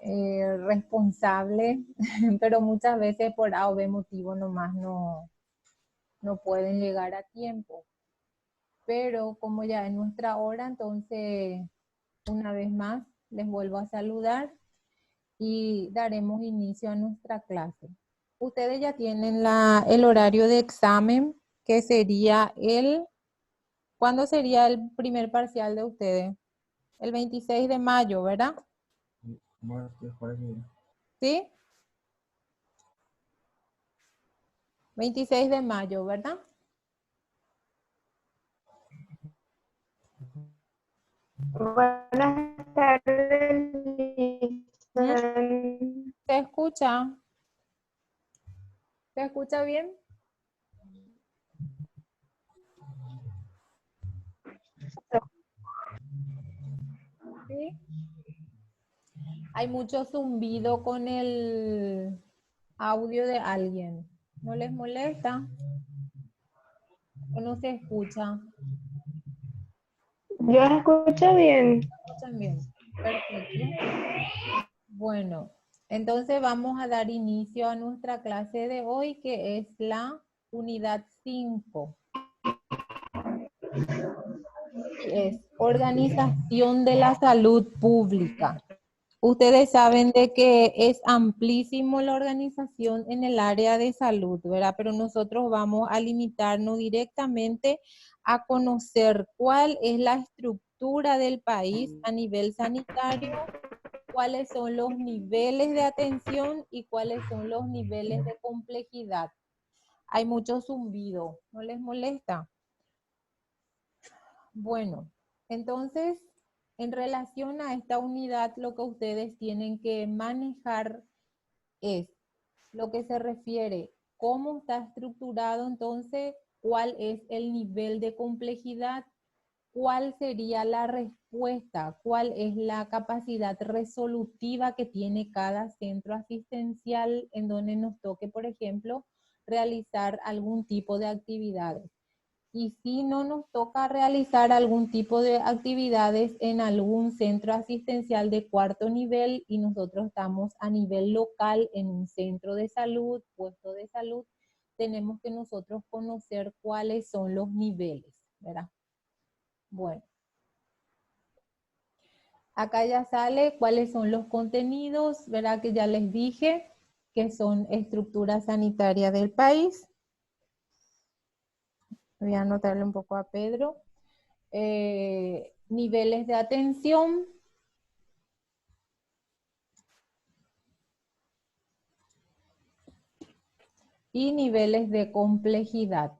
responsable, pero muchas veces por A o B motivo nomás no pueden llegar a tiempo. Pero como ya es nuestra hora, entonces una vez más les vuelvo a saludar y daremos inicio a nuestra clase. Ustedes ya tienen el horario de examen, que sería ¿cuándo sería el primer parcial de ustedes? El 26 de mayo, ¿verdad? ¿Sí? 26 de mayo, ¿verdad? Buenas tardes. ¿Mm? ¿Se escucha? ¿Se escucha bien? Sí. Hay mucho zumbido con el audio de alguien. ¿No les molesta? ¿O no se escucha? Yo escucho bien. ¿Escuchan bien? Perfecto. Bueno, entonces vamos a dar inicio a nuestra clase de hoy, que es la unidad 5. Y es Organización de la Salud Pública. Ustedes saben de que es amplísimo la organización en el área de salud, ¿verdad? Pero nosotros vamos a limitarnos directamente a conocer cuál es la estructura del país a nivel sanitario, cuáles son los niveles de atención y cuáles son los niveles de complejidad. Hay mucho zumbido, ¿no les molesta? Bueno, entonces, en relación a esta unidad, lo que ustedes tienen que manejar es lo que se refiere, cómo está estructurado entonces, cuál es el nivel de complejidad, cuál sería la respuesta, cuál es la capacidad resolutiva que tiene cada centro asistencial en donde nos toque, por ejemplo, realizar algún tipo de actividades. Y si no nos toca realizar algún tipo de actividades en algún centro asistencial de cuarto nivel y nosotros estamos a nivel local en un centro de salud, puesto de salud, tenemos que nosotros conocer cuáles son los niveles, ¿verdad? Bueno, acá ya sale cuáles son los contenidos, ¿verdad? Que ya les dije que son estructura sanitaria del país. Voy a anotarle un poco a Pedro. Niveles de atención, y niveles de complejidad.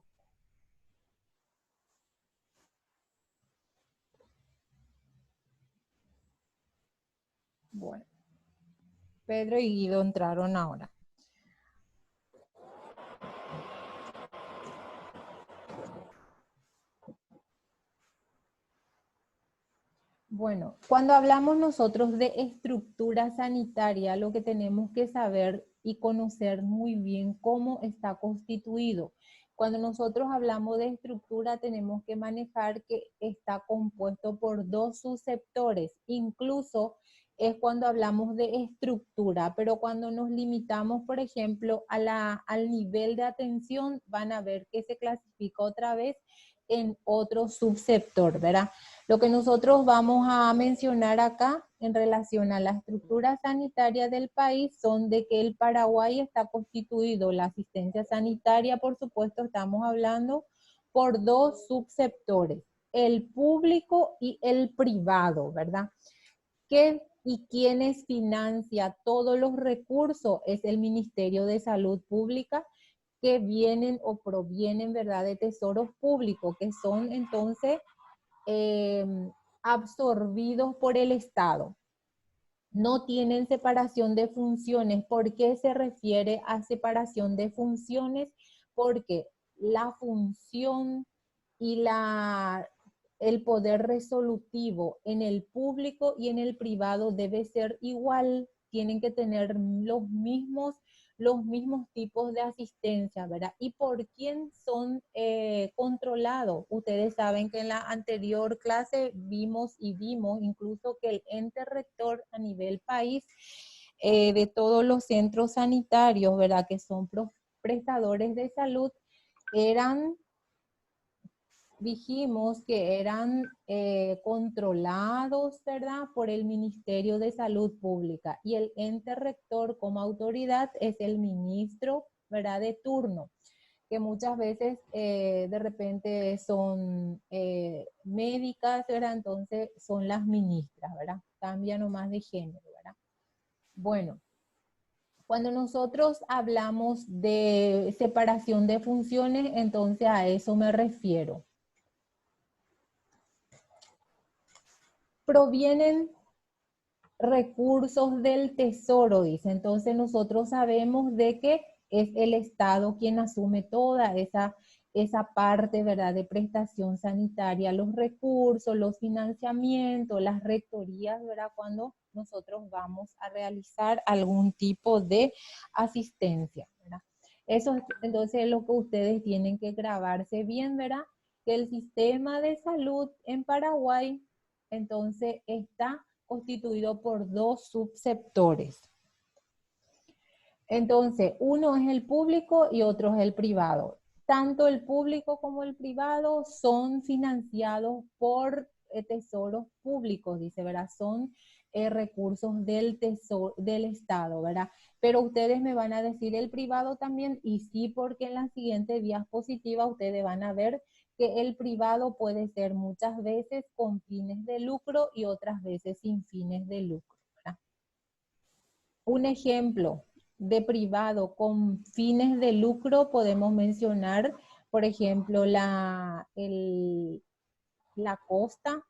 Bueno, Pedro y Guido entraron ahora. Bueno, cuando hablamos nosotros de estructura sanitaria, lo que tenemos que saber y conocer muy bien cómo está constituido. Cuando nosotros hablamos de estructura, tenemos que manejar que está compuesto por dos subsectores. Incluso es cuando hablamos de estructura, pero cuando nos limitamos, por ejemplo, al nivel de atención, van a ver que se clasifica otra vez en otro subsector, ¿verdad? Lo que nosotros vamos a mencionar acá en relación a la estructura sanitaria del país son de que el Paraguay está constituido, la asistencia sanitaria, por supuesto, estamos hablando por dos subsectores, el público y el privado, ¿verdad? ¿Qué y quiénes financia todos los recursos? Es el Ministerio de Salud Pública, que vienen o provienen, ¿verdad?, de tesoros públicos, que son entonces eh, absorbidos por el Estado. No tienen separación de funciones. ¿Por qué se refiere a separación de funciones? Porque la función y el poder resolutivo en el público y en el privado debe ser igual. Tienen que tener los mismos tipos de asistencia, ¿verdad? ¿Y por quién son controlados? Ustedes saben que en la anterior clase vimos incluso que el ente rector a nivel país de todos los centros sanitarios, ¿verdad? Que son prestadores de salud, dijimos que eran controlados, ¿verdad? Por el Ministerio de Salud Pública. Y el ente rector como autoridad es el ministro, ¿verdad? De turno, que muchas veces de repente son médicas, ¿verdad? Entonces son las ministras, ¿verdad? Cambia nomás de género, ¿verdad? Bueno, cuando nosotros hablamos de separación de funciones, entonces a eso me refiero. Provienen recursos del tesoro, dice. Entonces nosotros sabemos de que es el Estado quien asume toda esa parte, ¿verdad?, de prestación sanitaria, los recursos, los financiamientos, las rectorías, ¿verdad?, cuando nosotros vamos a realizar algún tipo de asistencia, ¿verdad? Eso entonces es lo que ustedes tienen que grabarse bien, ¿verdad? Que el sistema de salud en Paraguay entonces está constituido por dos subsectores. Entonces, uno es el público y otro es el privado. Tanto el público como el privado son financiados por tesoros públicos, dice, ¿verdad? Son recursos del tesoro, del Estado, ¿verdad? Pero ustedes me van a decir el privado también, y sí, porque en la siguiente diapositiva ustedes van a ver que el privado puede ser muchas veces con fines de lucro y otras veces sin fines de lucro, ¿verdad? Un ejemplo de privado con fines de lucro podemos mencionar, por ejemplo, la Costa,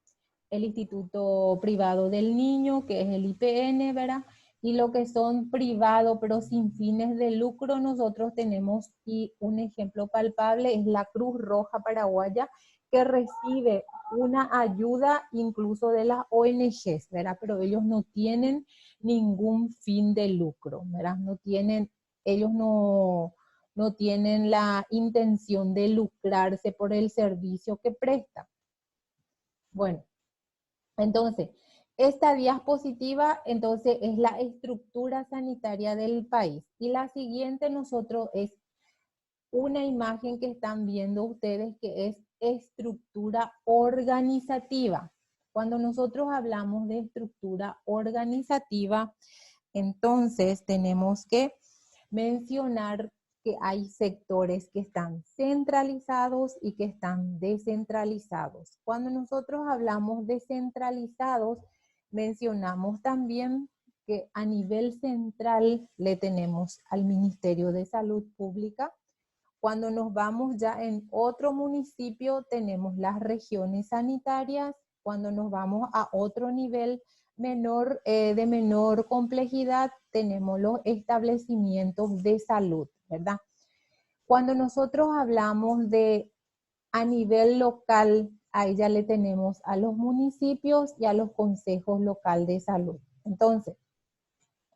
el Instituto Privado del Niño, que es el IPN, ¿verdad? Y lo que son privados pero sin fines de lucro, nosotros tenemos, y un ejemplo palpable es la Cruz Roja Paraguaya, que recibe una ayuda incluso de las ONGs, ¿verdad? Pero ellos no tienen ningún fin de lucro, ¿verdad? Ellos no tienen la intención de lucrarse por el servicio que prestan. Bueno, entonces, esta diapositiva entonces es la estructura sanitaria del país. Y la siguiente nosotros es una imagen que están viendo ustedes que es estructura organizativa. Cuando nosotros hablamos de estructura organizativa, entonces tenemos que mencionar que hay sectores que están centralizados y que están descentralizados. Cuando nosotros hablamos de centralizados, mencionamos también que a nivel central le tenemos al Ministerio de Salud Pública. Cuando nos vamos ya en otro municipio, tenemos las regiones sanitarias. Cuando nos vamos a otro nivel de menor complejidad, tenemos los establecimientos de salud, ¿verdad? Cuando nosotros hablamos de a nivel local, ahí ya le tenemos a los municipios y a los consejos locales de salud. Entonces,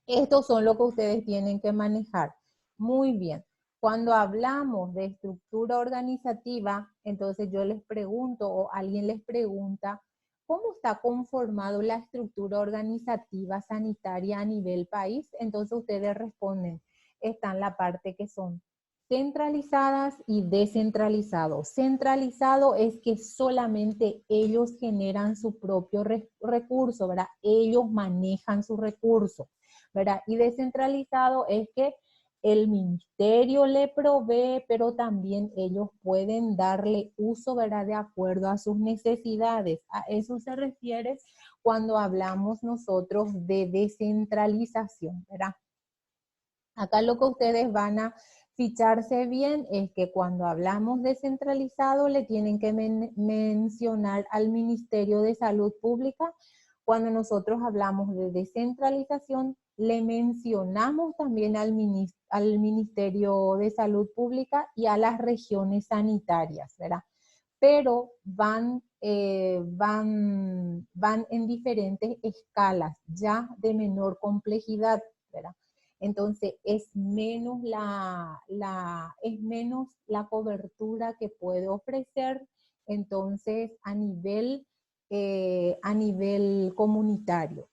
estos son lo que ustedes tienen que manejar. Muy bien. Cuando hablamos de estructura organizativa, entonces yo les pregunto o alguien les pregunta, ¿cómo está conformado la estructura organizativa sanitaria a nivel país? Entonces ustedes responden, está en la parte que son centralizadas y descentralizados. Centralizado es que solamente ellos generan su propio recurso, ¿verdad? Ellos manejan su recurso, ¿verdad? Y descentralizado es que el ministerio le provee, pero también ellos pueden darle uso, ¿verdad?, de acuerdo a sus necesidades. A eso se refiere cuando hablamos nosotros de descentralización, ¿verdad? Acá lo que ustedes van a ficharse bien es que cuando hablamos de centralizado le tienen que mencionar al Ministerio de Salud Pública. Cuando nosotros hablamos de descentralización, le mencionamos también al Ministerio de Salud Pública y a las regiones sanitarias, ¿verdad? Pero van en diferentes escalas, ya de menor complejidad, ¿verdad? Entonces, es menos la cobertura que puede ofrecer, entonces, a nivel comunitario.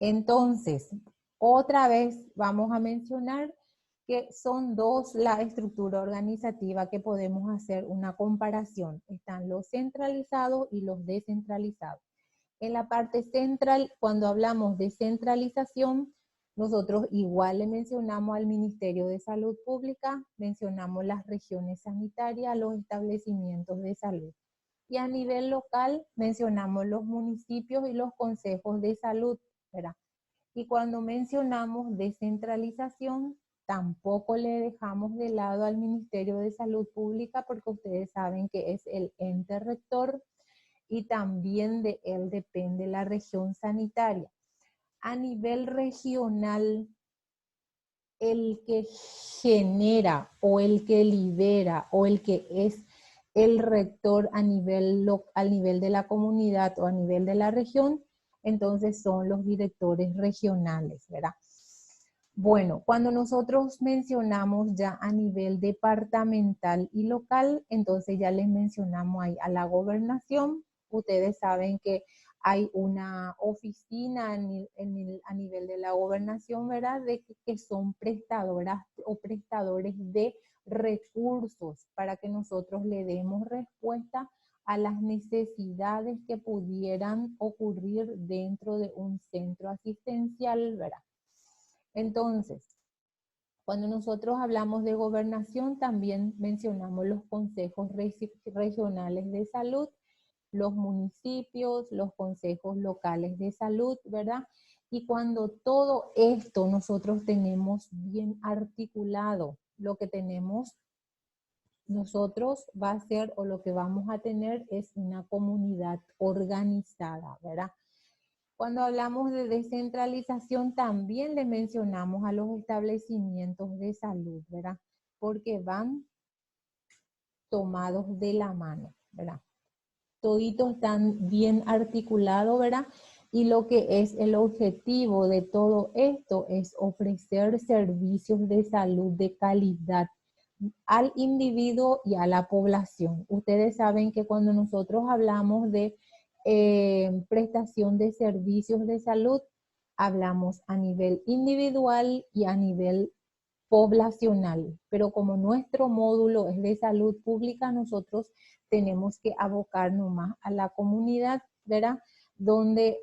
Entonces, otra vez vamos a mencionar que son dos la estructura organizativa que podemos hacer una comparación. Están los centralizados y los descentralizados. En la parte central, cuando hablamos de centralización, nosotros igual le mencionamos al Ministerio de Salud Pública, mencionamos las regiones sanitarias, los establecimientos de salud. Y a nivel local mencionamos los municipios y los consejos de salud, ¿verdad? Y cuando mencionamos descentralización, tampoco le dejamos de lado al Ministerio de Salud Pública porque ustedes saben que es el ente rector y también de él depende la región sanitaria. A nivel regional, el que genera o el que lidera o el que es el rector a nivel de la comunidad o a nivel de la región, entonces son los directores regionales, ¿verdad? Bueno, cuando nosotros mencionamos ya a nivel departamental y local, entonces ya les mencionamos ahí a la gobernación. Ustedes saben que hay una oficina a nivel de la gobernación, ¿verdad? Que son prestadoras o prestadores de recursos para que nosotros le demos respuesta a las necesidades que pudieran ocurrir dentro de un centro asistencial, ¿verdad? Entonces, cuando nosotros hablamos de gobernación, también mencionamos los consejos regionales de salud, los municipios, los consejos locales de salud, ¿verdad? Y cuando todo esto nosotros tenemos bien articulado, lo que tenemos nosotros va a ser o lo que vamos a tener es una comunidad organizada, ¿verdad? Cuando hablamos de descentralización también le mencionamos a los establecimientos de salud, ¿verdad? Porque van tomados de la mano, ¿verdad? Toditos están bien articulados, ¿verdad? Y lo que es el objetivo de todo esto es ofrecer servicios de salud de calidad al individuo y a la población. Ustedes saben que cuando nosotros hablamos de prestación de servicios de salud, hablamos a nivel individual y a nivel poblacional, pero como nuestro módulo es de salud pública, nosotros tenemos que abocarnos más a la comunidad, ¿verdad? Donde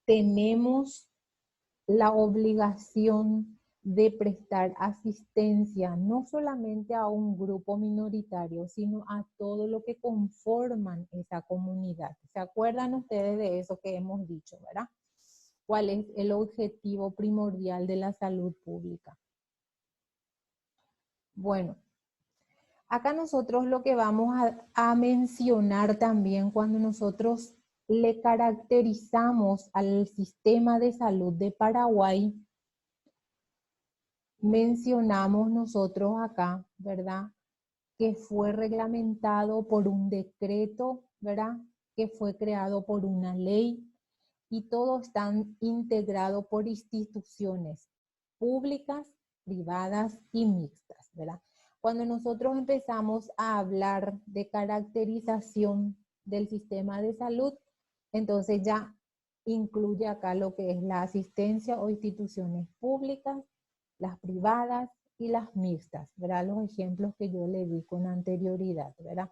tenemos la obligación de prestar asistencia no solamente a un grupo minoritario, sino a todo lo que conforman esa comunidad. ¿Se acuerdan ustedes de eso que hemos dicho, verdad? ¿Cuál es el objetivo primordial de la salud pública? Bueno, acá nosotros lo que vamos a mencionar también cuando nosotros le caracterizamos al sistema de salud de Paraguay, mencionamos nosotros acá, ¿verdad? Que fue reglamentado por un decreto, ¿verdad? Que fue creado por una ley y todos están integrados por instituciones públicas, privadas y mixtas, ¿verdad? Cuando nosotros empezamos a hablar de caracterización del sistema de salud, entonces ya incluye acá lo que es la asistencia o instituciones públicas, las privadas y las mixtas, ¿verdad? Los ejemplos que yo le di con anterioridad, ¿verdad?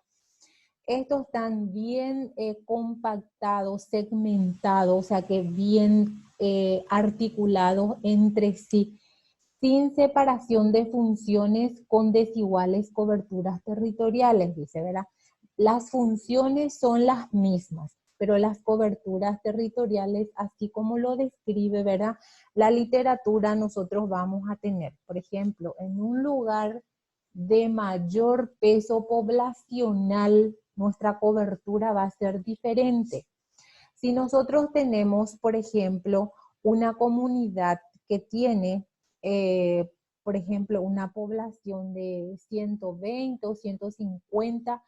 Estos están bien compactados, segmentados, o sea que bien articulados entre sí, sin separación de funciones con desiguales coberturas territoriales, dice, ¿verdad? Las funciones son las mismas, pero las coberturas territoriales, así como lo describe, ¿verdad? La literatura, nosotros vamos a tener, por ejemplo, en un lugar de mayor peso poblacional, nuestra cobertura va a ser diferente. Si nosotros tenemos, por ejemplo, una comunidad que tiene, por ejemplo, una población de 120 o 150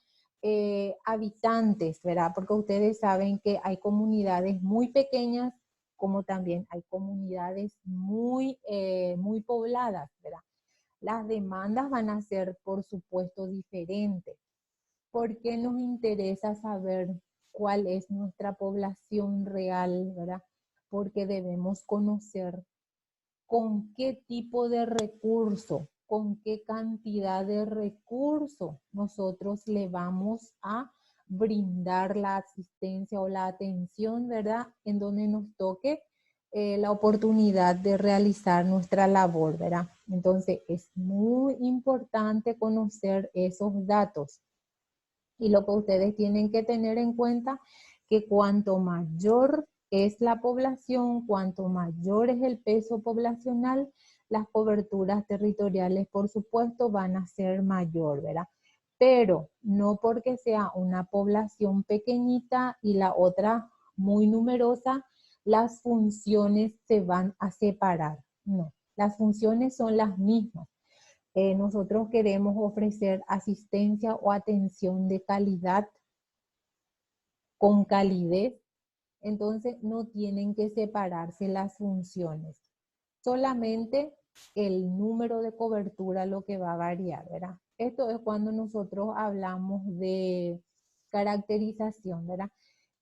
habitantes, ¿verdad? Porque ustedes saben que hay comunidades muy pequeñas, como también hay comunidades muy pobladas, ¿verdad? Las demandas van a ser, por supuesto, diferentes. ¿Por qué nos interesa saber cuál es nuestra población real, verdad? Porque debemos conocer con qué tipo de recurso, con qué cantidad de recurso nosotros le vamos a brindar la asistencia o la atención, ¿verdad? En donde nos toque la oportunidad de realizar nuestra labor, ¿verdad? Entonces es muy importante conocer esos datos. Y lo que ustedes tienen que tener en cuenta, que cuanto mayor es la población, cuanto mayor es el peso poblacional, las coberturas territoriales, por supuesto, van a ser mayor, ¿verdad? Pero no porque sea una población pequeñita y la otra muy numerosa, las funciones se van a separar. No, las funciones son las mismas. Nosotros queremos ofrecer asistencia o atención de calidad, con calidez, entonces no tienen que separarse las funciones. Solamente el número de cobertura lo que va a variar, ¿verdad? Esto es cuando nosotros hablamos de caracterización, ¿verdad?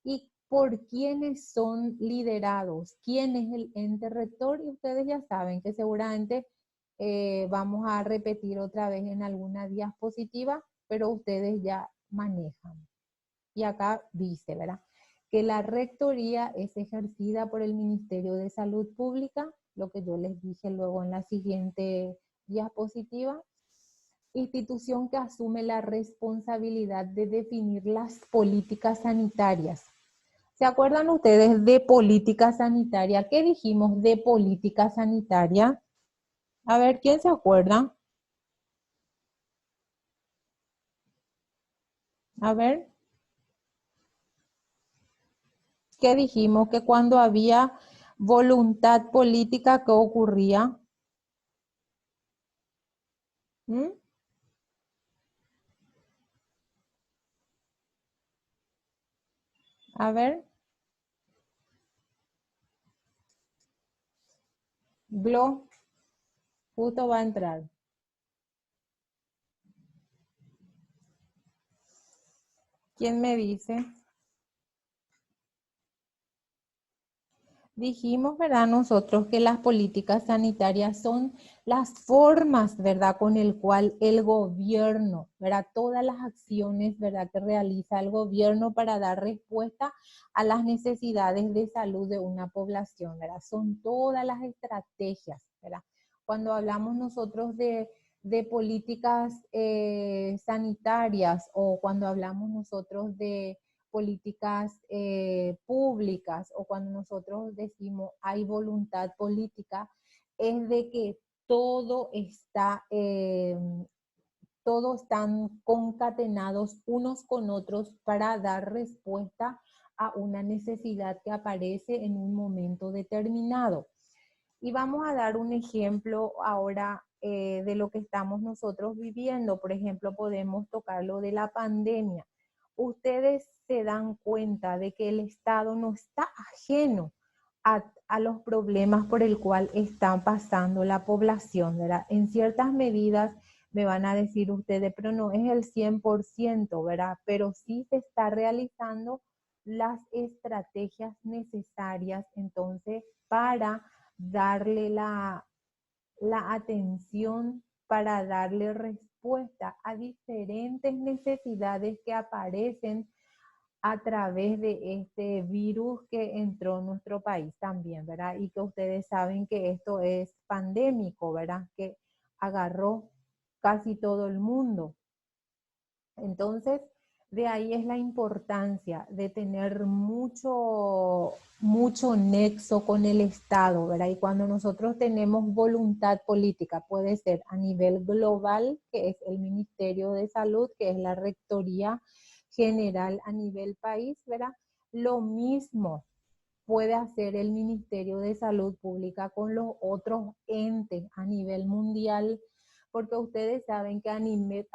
Y por quiénes son liderados, quién es el ente rector, y ustedes ya saben que seguramente vamos a repetir otra vez en alguna diapositiva, pero ustedes ya manejan. Y acá dice, ¿verdad? Que la rectoría es ejercida por el Ministerio de Salud Pública, lo que yo les dije luego en la siguiente diapositiva, institución que asume la responsabilidad de definir las políticas sanitarias. ¿Se acuerdan ustedes de política sanitaria? ¿Qué dijimos de política sanitaria? A ver, ¿quién se acuerda? A ver. ¿Qué dijimos? Que cuando había voluntad política, ¿qué ocurría? ¿Mm? A ver. Glo, justo va a entrar. ¿Quién me dice? Dijimos, ¿verdad? Nosotros que las políticas sanitarias son las formas, ¿verdad? Con el cual el gobierno, ¿verdad? Todas las acciones, ¿verdad? Que realiza el gobierno para dar respuesta a las necesidades de salud de una población, ¿verdad? Son todas las estrategias, ¿verdad? Cuando hablamos nosotros de políticas sanitarias, o cuando hablamos nosotros de políticas públicas, o cuando nosotros decimos hay voluntad política, es de que todo está, todos están concatenados unos con otros para dar respuesta a una necesidad que aparece en un momento determinado. Y vamos a dar un ejemplo ahora de lo que estamos nosotros viviendo. Por ejemplo, podemos tocar lo de la pandemia. Ustedes se dan cuenta de que el Estado no está ajeno a los problemas por el cual está pasando la población, ¿verdad? En ciertas medidas me van a decir ustedes, pero no es el 100%, ¿verdad? Pero sí se está realizando las estrategias necesarias entonces para darle la atención, para darle respuesta a diferentes necesidades que aparecen a través de este virus que entró en nuestro país también, ¿verdad? Y que ustedes saben que esto es pandémico, ¿verdad? Que agarró casi todo el mundo. Entonces, de ahí es la importancia de tener mucho nexo con el Estado, ¿verdad? Y cuando nosotros tenemos voluntad política, puede ser a nivel global, que es el Ministerio de Salud, que es la Rectoría General a nivel país, ¿verdad? Lo mismo puede hacer el Ministerio de Salud Pública con los otros entes a nivel mundial, porque ustedes saben que a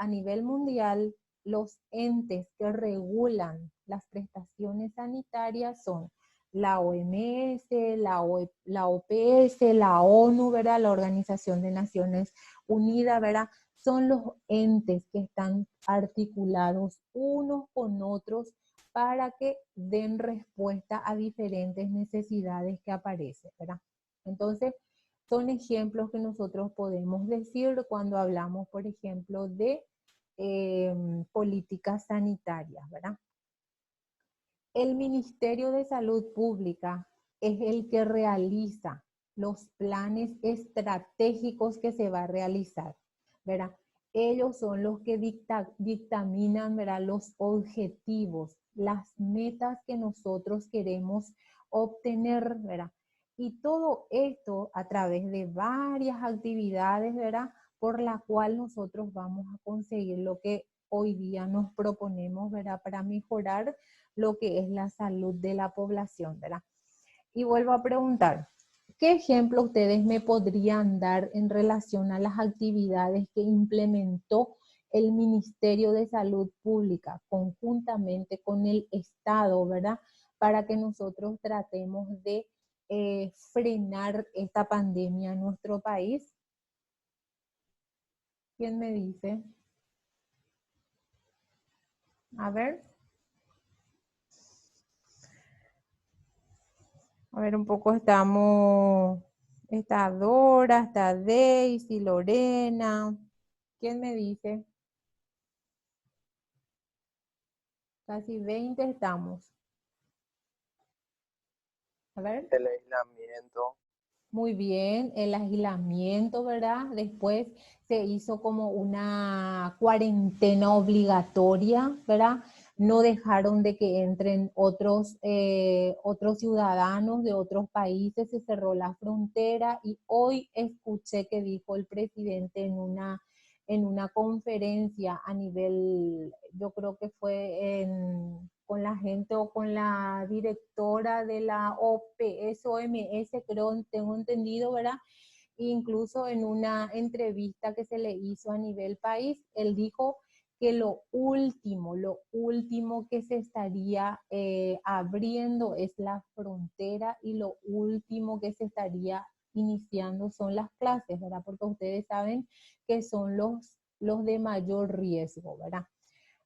nivel mundial los entes que regulan las prestaciones sanitarias son la OMS, la OPS, la ONU, ¿verdad? La Organización de Naciones Unidas, ¿verdad? Son los entes que están articulados unos con otros para que den respuesta a diferentes necesidades que aparecen, ¿verdad? Entonces, son ejemplos que nosotros podemos decir cuando hablamos, por ejemplo, de políticas sanitarias, ¿verdad? El Ministerio de Salud Pública es el que realiza los planes estratégicos que se va a realizar, ¿verdad? Ellos son los que dictaminan, ¿verdad?, los objetivos, las metas que nosotros queremos obtener, ¿verdad? Y todo esto a través de varias actividades, ¿verdad?, por la cual nosotros vamos a conseguir lo que hoy día nos proponemos, ¿verdad?, para mejorar lo que es la salud de la población, ¿verdad? Y vuelvo a preguntar, ¿qué ejemplo ustedes me podrían dar en relación a las actividades que implementó el Ministerio de Salud Pública conjuntamente con el Estado, ¿verdad? Para que nosotros tratemos de frenar esta pandemia en nuestro país? ¿Quién me dice? A ver. A ver, un poco estamos, está Dora, está Daisy, Lorena. ¿Quién me dice? Casi 20 estamos. A ver. El aislamiento. Muy bien, el aislamiento, ¿verdad? Después se hizo como una cuarentena obligatoria, ¿verdad? No dejaron de que entren otros ciudadanos de otros países, se cerró la frontera y hoy escuché que dijo el presidente en una conferencia a nivel, yo creo que fue con la gente o con la directora de la OMS, creo, tengo entendido, ¿verdad? Incluso en una entrevista que se le hizo a nivel país, él dijo que lo último que se estaría abriendo es la frontera y lo último que se estaría iniciando son las clases, ¿verdad? Porque ustedes saben que son los de mayor riesgo, ¿verdad?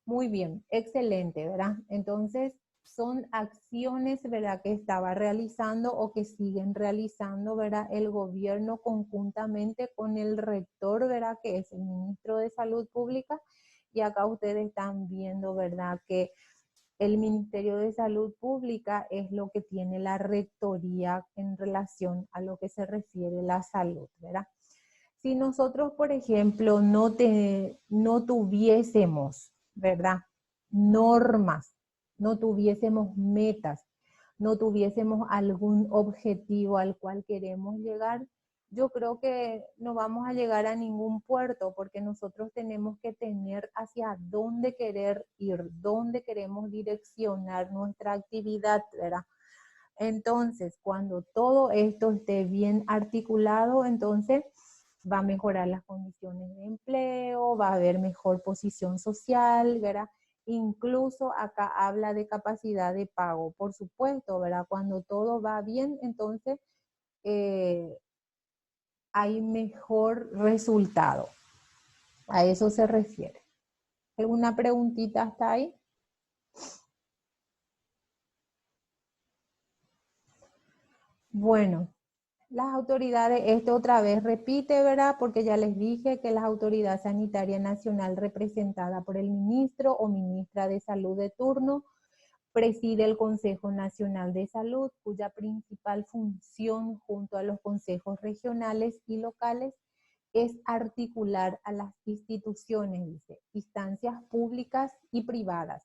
Muy bien, excelente, ¿verdad? Entonces, son acciones, ¿verdad?, que estaba realizando o que siguen realizando, ¿verdad?, el gobierno conjuntamente con el rector, ¿verdad?, que es el ministro de Salud Pública. Y acá ustedes están viendo, ¿verdad?, que el Ministerio de Salud Pública es lo que tiene la rectoría en relación a lo que se refiere a la salud, ¿verdad? Si nosotros, por ejemplo, no tuviésemos, ¿verdad?, normas, no tuviésemos metas, no tuviésemos algún objetivo al cual queremos llegar, yo creo que no vamos a llegar a ningún puerto porque nosotros tenemos que tener hacia dónde querer ir, dónde queremos direccionar nuestra actividad, ¿verdad? Entonces, cuando todo esto esté bien articulado, entonces va a mejorar las condiciones de empleo, va a haber mejor posición social, ¿verdad? Incluso acá habla de capacidad de pago, por supuesto, ¿verdad? Cuando todo va bien, entonces hay mejor resultado. A eso se refiere. ¿Alguna preguntita hasta ahí? Bueno. Las autoridades, esto otra vez repite, ¿verdad? Porque ya les dije que la Autoridad Sanitaria Nacional representada por el ministro o ministra de Salud de turno preside el Consejo Nacional de Salud, cuya principal función junto a los consejos regionales y locales es articular a las instituciones, dice, instancias públicas y privadas.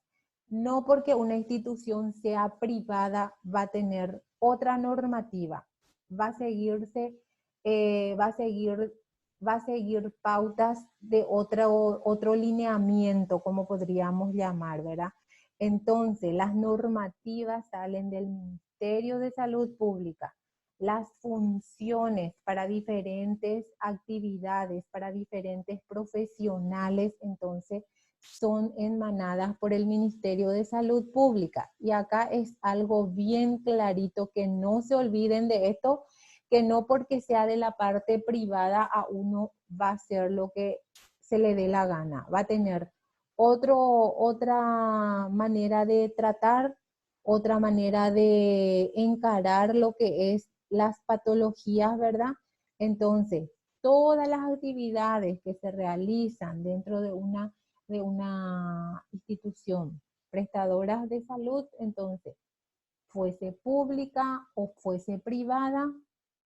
No porque una institución sea privada va a tener otra normativa, va a seguirse, va a seguir pautas de otro lineamiento, como podríamos llamar, ¿verdad? Entonces, las normativas salen del Ministerio de Salud Pública, las funciones para diferentes actividades, para diferentes profesionales, entonces, son emanadas por el Ministerio de Salud Pública. Y acá es algo bien clarito, que no se olviden de esto, que no porque sea de la parte privada a uno va a hacer lo que se le dé la gana. Va a tener Otra manera de tratar, otra manera de encarar lo que es las patologías, ¿verdad? Entonces, todas las actividades que se realizan dentro de una institución prestadoras de salud, entonces, fuese pública o fuese privada,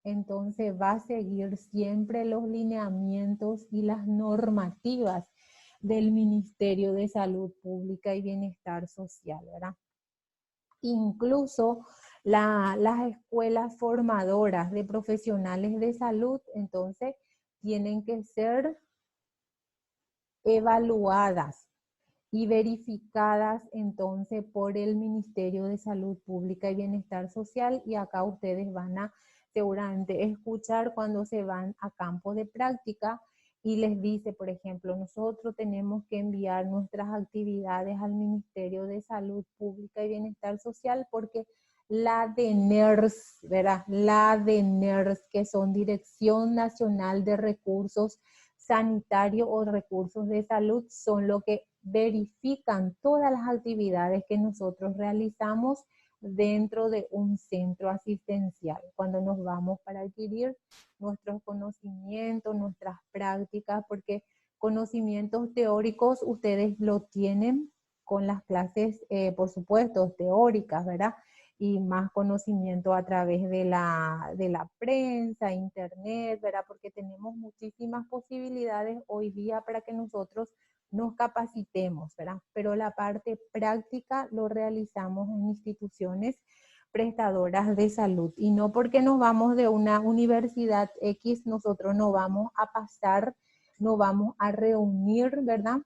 entonces va a seguir siempre los lineamientos y las normativas del Ministerio de Salud Pública y Bienestar Social, ¿verdad? Incluso las escuelas formadoras de profesionales de salud, entonces, tienen que ser evaluadas y verificadas entonces por el Ministerio de Salud Pública y Bienestar Social, y acá ustedes van a seguramente escuchar cuando se van a campo de práctica y les dice, por ejemplo, nosotros tenemos que enviar nuestras actividades al Ministerio de Salud Pública y Bienestar Social porque la DNERS, ¿verdad? La DNERS, que son Dirección Nacional de Recursos Sanitarios o Recursos de Salud, son lo que verifican todas las actividades que nosotros realizamos dentro de un centro asistencial, cuando nos vamos para adquirir nuestros conocimientos, nuestras prácticas, porque conocimientos teóricos ustedes lo tienen con las clases, por supuesto, teóricas, ¿verdad? Y más conocimiento a través de la prensa, internet, ¿verdad? Porque tenemos muchísimas posibilidades hoy día para que nosotros nos capacitemos, ¿verdad? Pero la parte práctica lo realizamos en instituciones prestadoras de salud, y no porque nos vamos de una universidad X, nosotros no vamos a pasar, no vamos a reunir, ¿verdad?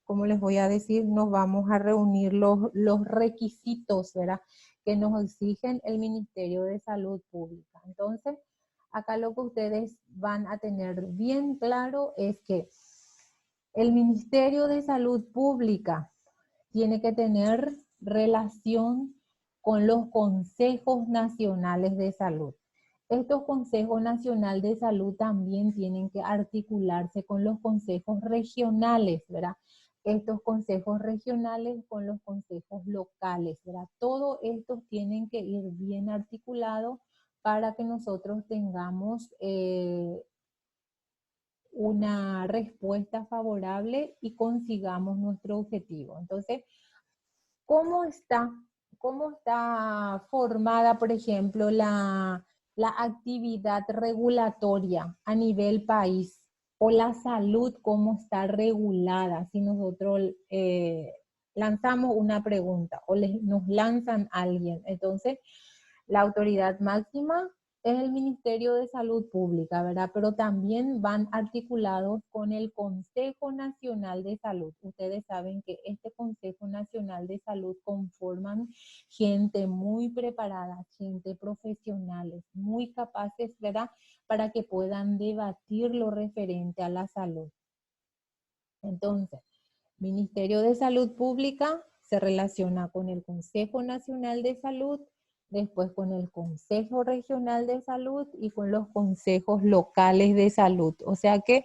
¿Cómo les voy a decir? Nos vamos a reunir los requisitos, ¿verdad? Que nos exigen el Ministerio de Salud Pública. Entonces, acá lo que ustedes van a tener bien claro es que el Ministerio de Salud Pública tiene que tener relación con los consejos nacionales de salud. Estos consejos nacionales de salud también tienen que articularse con los consejos regionales, ¿verdad? Estos consejos regionales con los consejos locales, ¿verdad? Todos estos tienen que ir bien articulados para que nosotros tengamos una respuesta favorable y consigamos nuestro objetivo. Entonces, ¿cómo está formada, por ejemplo, la actividad regulatoria a nivel país? O la salud, ¿cómo está regulada? Si nosotros lanzamos una pregunta o nos lanzan a alguien, entonces la autoridad máxima es el Ministerio de Salud Pública, ¿verdad? Pero también van articulados con el Consejo Nacional de Salud. Ustedes saben que este Consejo Nacional de Salud conforman gente muy preparada, gente profesionales, muy capaces, ¿verdad? Para que puedan debatir lo referente a la salud. Entonces, Ministerio de Salud Pública se relaciona con el Consejo Nacional de Salud, después con el Consejo Regional de Salud y con los consejos locales de salud. O sea que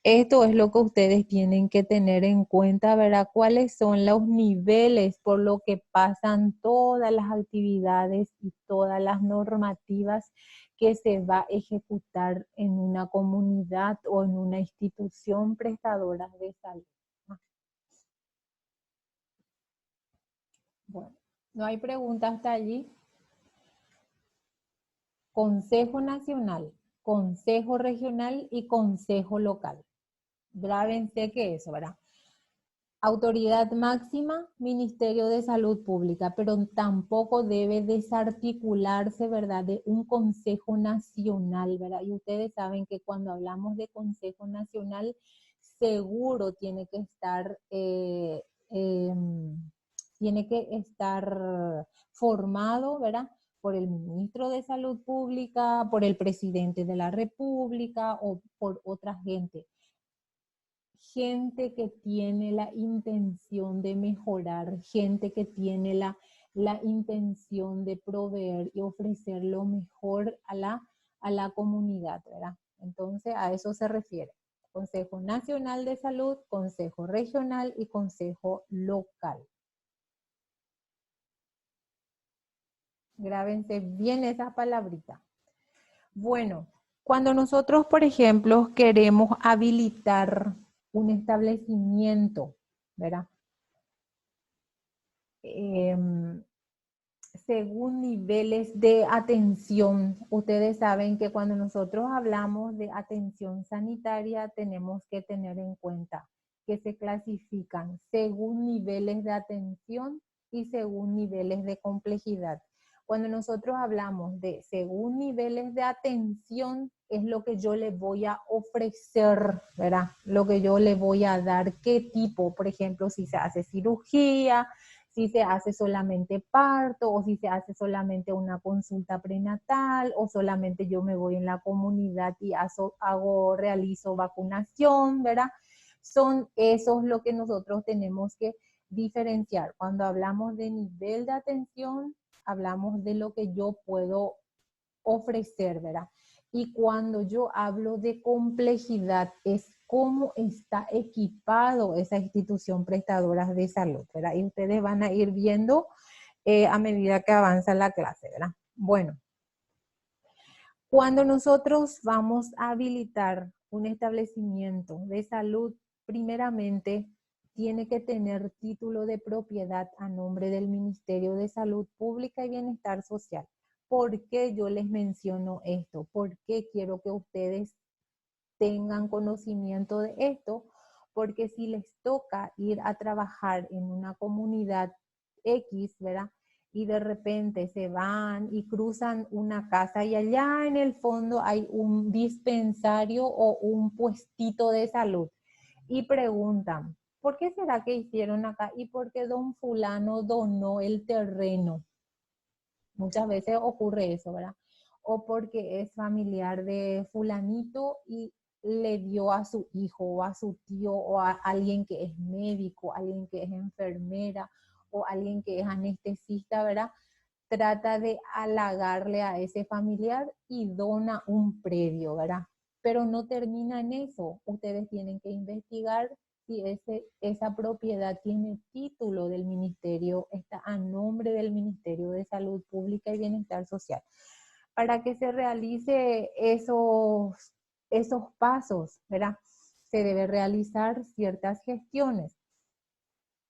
esto es lo que ustedes tienen que tener en cuenta, ¿verdad? ¿Cuáles son los niveles por lo que pasan todas las actividades y todas las normativas que se va a ejecutar en una comunidad o en una institución prestadora de salud? Bueno, no hay preguntas hasta allí. Consejo Nacional, Consejo Regional y Consejo Local. Grábense que eso, ¿verdad? Autoridad máxima, Ministerio de Salud Pública, pero tampoco debe desarticularse, ¿verdad?, de un Consejo Nacional, ¿verdad? Y ustedes saben que cuando hablamos de Consejo Nacional, seguro tiene que estar formado, ¿verdad?, por el ministro de Salud Pública, por el presidente de la República o por otra gente. Gente que tiene la intención de mejorar, gente que tiene la intención de proveer y ofrecer lo mejor a la comunidad, ¿verdad? Entonces, a eso se refiere. Consejo Nacional de Salud, Consejo Regional y Consejo Local. Grábense bien esa palabrita. Bueno, cuando nosotros, por ejemplo, queremos habilitar un establecimiento, ¿verdad? Según niveles de atención, ustedes saben que cuando nosotros hablamos de atención sanitaria tenemos que tener en cuenta que se clasifican según niveles de atención y según niveles de complejidad. Cuando nosotros hablamos de según niveles de atención, es lo que yo le voy a ofrecer, ¿verdad? Lo que yo le voy a dar, qué tipo, por ejemplo, si se hace cirugía, si se hace solamente parto o si se hace solamente una consulta prenatal o solamente yo me voy en la comunidad y realizo vacunación, ¿verdad? Son esos lo que nosotros tenemos que diferenciar. Cuando hablamos de nivel de atención, hablamos de lo que yo puedo ofrecer, ¿verdad? Y cuando yo hablo de complejidad, es cómo está equipado esa institución prestadora de salud, ¿verdad? Y ustedes van a ir viendo a medida que avanza la clase, ¿verdad? Bueno, cuando nosotros vamos a habilitar un establecimiento de salud, primeramente tiene que tener título de propiedad a nombre del Ministerio de Salud Pública y Bienestar Social. ¿Por qué yo les menciono esto? ¿Por qué quiero que ustedes tengan conocimiento de esto? Porque si les toca ir a trabajar en una comunidad X, ¿verdad? Y de repente se van y cruzan una casa y allá en el fondo hay un dispensario o un puestito de salud y preguntan, ¿por qué será que hicieron acá? Y por qué don fulano donó el terreno. Muchas veces ocurre eso, ¿verdad? O porque es familiar de fulanito y le dio a su hijo o a su tío o a alguien que es médico, alguien que es enfermera o alguien que es anestesista, ¿verdad? Trata de halagarle a ese familiar y dona un predio, ¿verdad? Pero no termina en eso. Ustedes tienen que investigar si esa propiedad tiene título del ministerio, está a nombre del Ministerio de Salud Pública y Bienestar Social. Para que se realice esos pasos, ¿verdad? Se debe realizar ciertas gestiones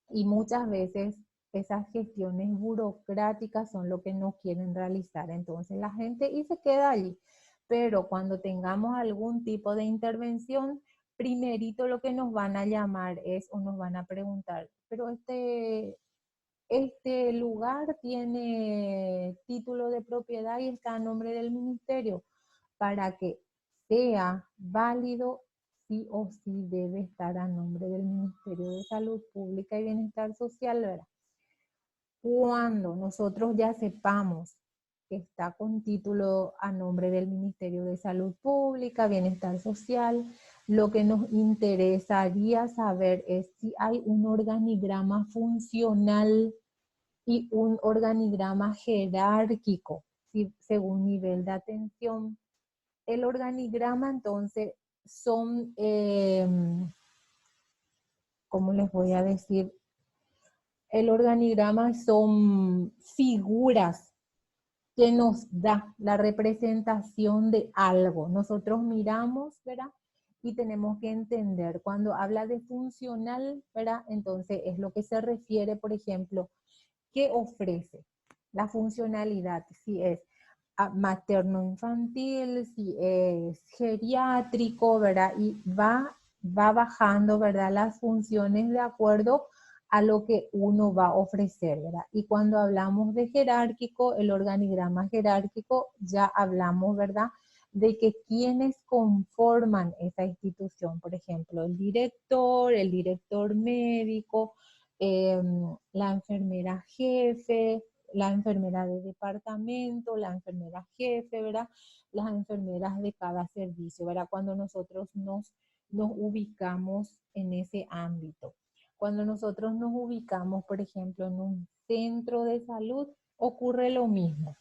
y muchas veces esas gestiones burocráticas son lo que no quieren realizar. Entonces la gente y se queda allí. Pero cuando tengamos algún tipo de intervención, primerito lo que nos van a llamar es o nos van a preguntar, pero este lugar tiene título de propiedad y está a nombre del ministerio. Para que sea válido, sí o sí debe estar a nombre del Ministerio de Salud Pública y Bienestar Social, ¿verdad? Cuando nosotros ya sepamos que está con título a nombre del Ministerio de Salud Pública, Bienestar Social, lo que nos interesaría saber es si hay un organigrama funcional y un organigrama jerárquico, según nivel de atención. El organigrama entonces son, ¿cómo les voy a decir? El organigrama son figuras que nos da la representación de algo. Nosotros miramos, ¿verdad? Y tenemos que entender, cuando habla de funcional, ¿verdad? Entonces es lo que se refiere, por ejemplo, ¿qué ofrece? La funcionalidad, si es materno-infantil, si es geriátrico, ¿verdad? Y va bajando, ¿verdad? Las funciones de acuerdo a lo que uno va a ofrecer, ¿verdad? Y cuando hablamos de jerárquico, el organigrama jerárquico, ya hablamos, ¿verdad? De que quienes conforman esa institución, por ejemplo, el director médico, la enfermera jefe, la enfermera de departamento, la enfermera jefe, ¿verdad? Las enfermeras de cada servicio, ¿verdad? Cuando nosotros nos ubicamos en ese ámbito. Cuando nosotros nos ubicamos, por ejemplo, en un centro de salud, ocurre lo mismo.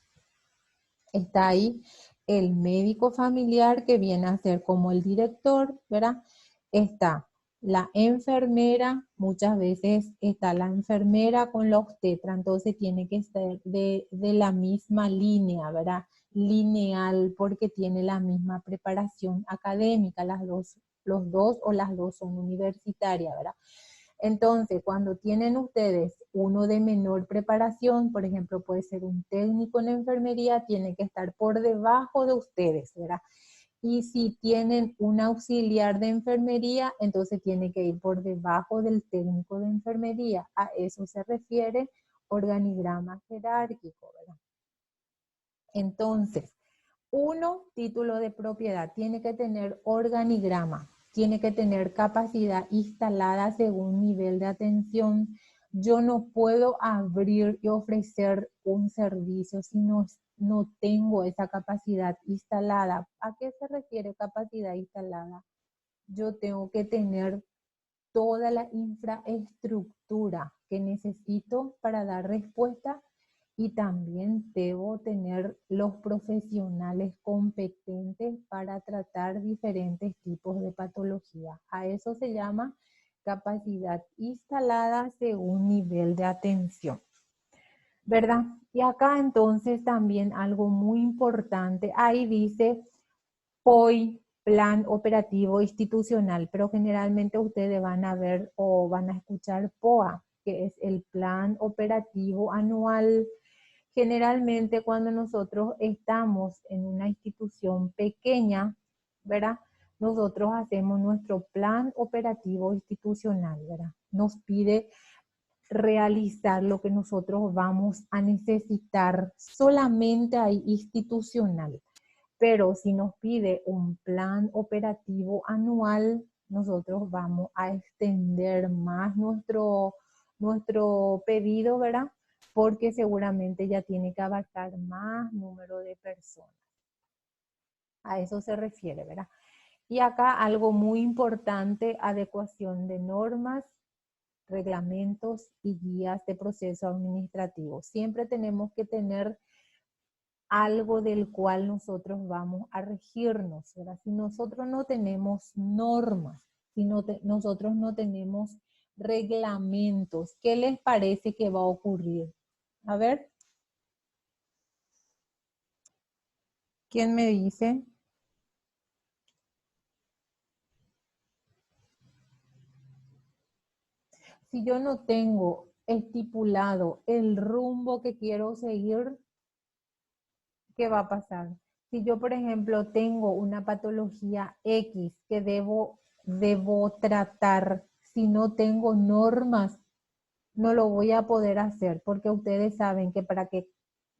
Está ahí el médico familiar que viene a ser como el director, ¿verdad? está la enfermera, muchas veces está la enfermera con la obstetra, entonces tiene que ser de la misma línea, ¿verdad? Lineal, porque tiene la misma preparación académica, los dos o las dos son universitarias, ¿verdad? Entonces, cuando tienen ustedes uno de menor preparación, por ejemplo, puede ser un técnico en enfermería, tiene que estar por debajo de ustedes, ¿verdad? Y si tienen un auxiliar de enfermería, entonces tiene que ir por debajo del técnico de enfermería. A eso se refiere organigrama jerárquico, ¿verdad? Entonces, uno, título de propiedad, tiene que tener organigrama, tiene que tener capacidad instalada según nivel de atención. Yo no puedo abrir y ofrecer un servicio si no tengo esa capacidad instalada. ¿A qué se refiere capacidad instalada? Yo tengo que tener toda la infraestructura que necesito para dar respuesta y también debo tener los profesionales competentes para tratar diferentes tipos de patología. A eso se llama capacidad instalada según nivel de atención, ¿verdad? Y acá entonces también algo muy importante, ahí dice POI, Plan Operativo Institucional, pero generalmente ustedes van a ver o van a escuchar POA, que es el Plan Operativo Anual. Generalmente cuando nosotros estamos en una institución pequeña, ¿verdad? Nosotros hacemos nuestro plan operativo institucional, ¿verdad? Nos pide realizar lo que nosotros vamos a necesitar solamente ahí institucional. Pero si nos pide un plan operativo anual, nosotros vamos a extender más nuestro pedido, ¿verdad? Porque seguramente ya tiene que abarcar más número de personas. A eso se refiere, ¿verdad? Y acá algo muy importante, adecuación de normas, reglamentos y guías de proceso administrativo. Siempre tenemos que tener algo del cual nosotros vamos a regirnos, ¿verdad? Si nosotros no tenemos normas, si nosotros no tenemos reglamentos, ¿qué les parece que va a ocurrir? A ver, ¿quién me dice? Si yo no tengo estipulado el rumbo que quiero seguir, ¿qué va a pasar? Si yo, por ejemplo, tengo una patología X que debo tratar, si no tengo normas, no lo voy a poder hacer, porque ustedes saben que para que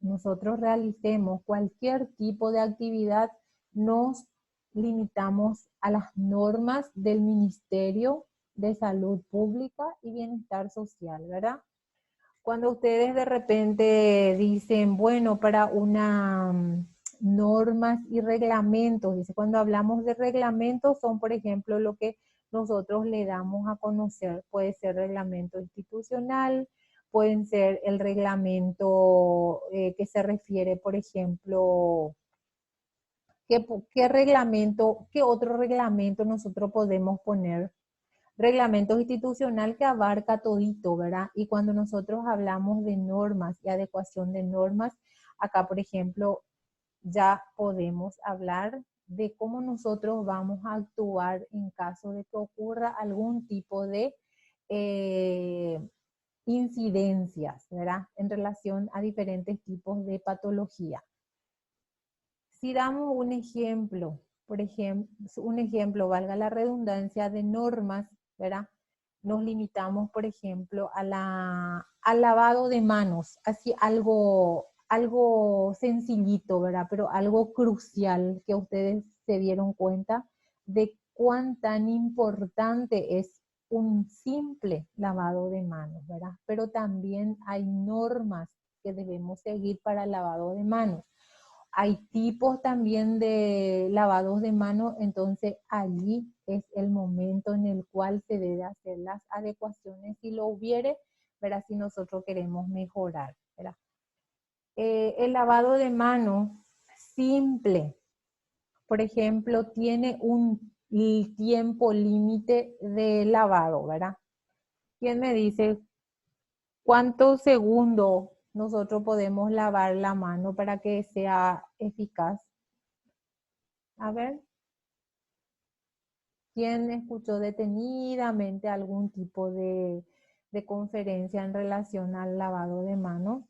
nosotros realicemos cualquier tipo de actividad, nos limitamos a las normas del Ministerio de Salud Pública y Bienestar Social, ¿verdad? Cuando ustedes de repente dicen, bueno, para una normas y reglamentos, dice, cuando hablamos de reglamentos son, por ejemplo, lo que nosotros le damos a conocer, puede ser reglamento institucional, pueden ser el reglamento que se refiere, por ejemplo, ¿qué reglamento, qué otro reglamento nosotros podemos poner? Reglamento institucional que abarca todito, ¿verdad? Y cuando nosotros hablamos de normas y adecuación de normas, acá, por ejemplo, ya podemos hablar de cómo nosotros vamos a actuar en caso de que ocurra algún tipo de eh, incidencias, ¿verdad? En relación a diferentes tipos de patología. Si damos un ejemplo, valga la redundancia, de normas, ¿verdad? Nos limitamos, por ejemplo, al lavado de manos, así algo sencillito, ¿verdad? Pero algo crucial que ustedes se dieron cuenta de cuán tan importante es un simple lavado de manos, ¿verdad? Pero también hay normas que debemos seguir para el lavado de manos. Hay tipos también de lavados de manos, entonces allí es el momento en el cual se debe hacer las adecuaciones si lo hubiere, ¿verdad? Si nosotros queremos mejorar, ¿verdad? El lavado de manos simple, por ejemplo, tiene un el tiempo límite de lavado, ¿verdad? ¿Quién me dice cuántos segundos nosotros podemos lavar la mano para que sea eficaz? A ver, ¿quién escuchó detenidamente algún tipo de conferencia en relación al lavado de manos?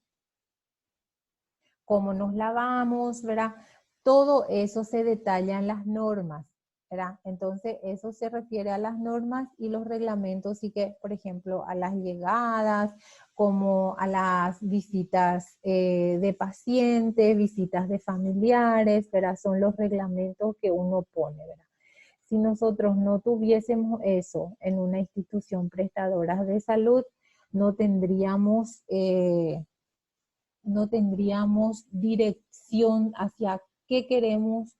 ¿Cómo nos lavamos, verdad? Todo eso se detalla en las normas, ¿verdad? Entonces, eso se refiere a las normas y los reglamentos, y que, por ejemplo, a las llegadas, como a las visitas de pacientes, visitas de familiares, ¿verdad? Son los reglamentos que uno pone, ¿verdad? Si nosotros no tuviésemos eso en una institución prestadora de salud, no tendríamos dirección hacia qué queremos,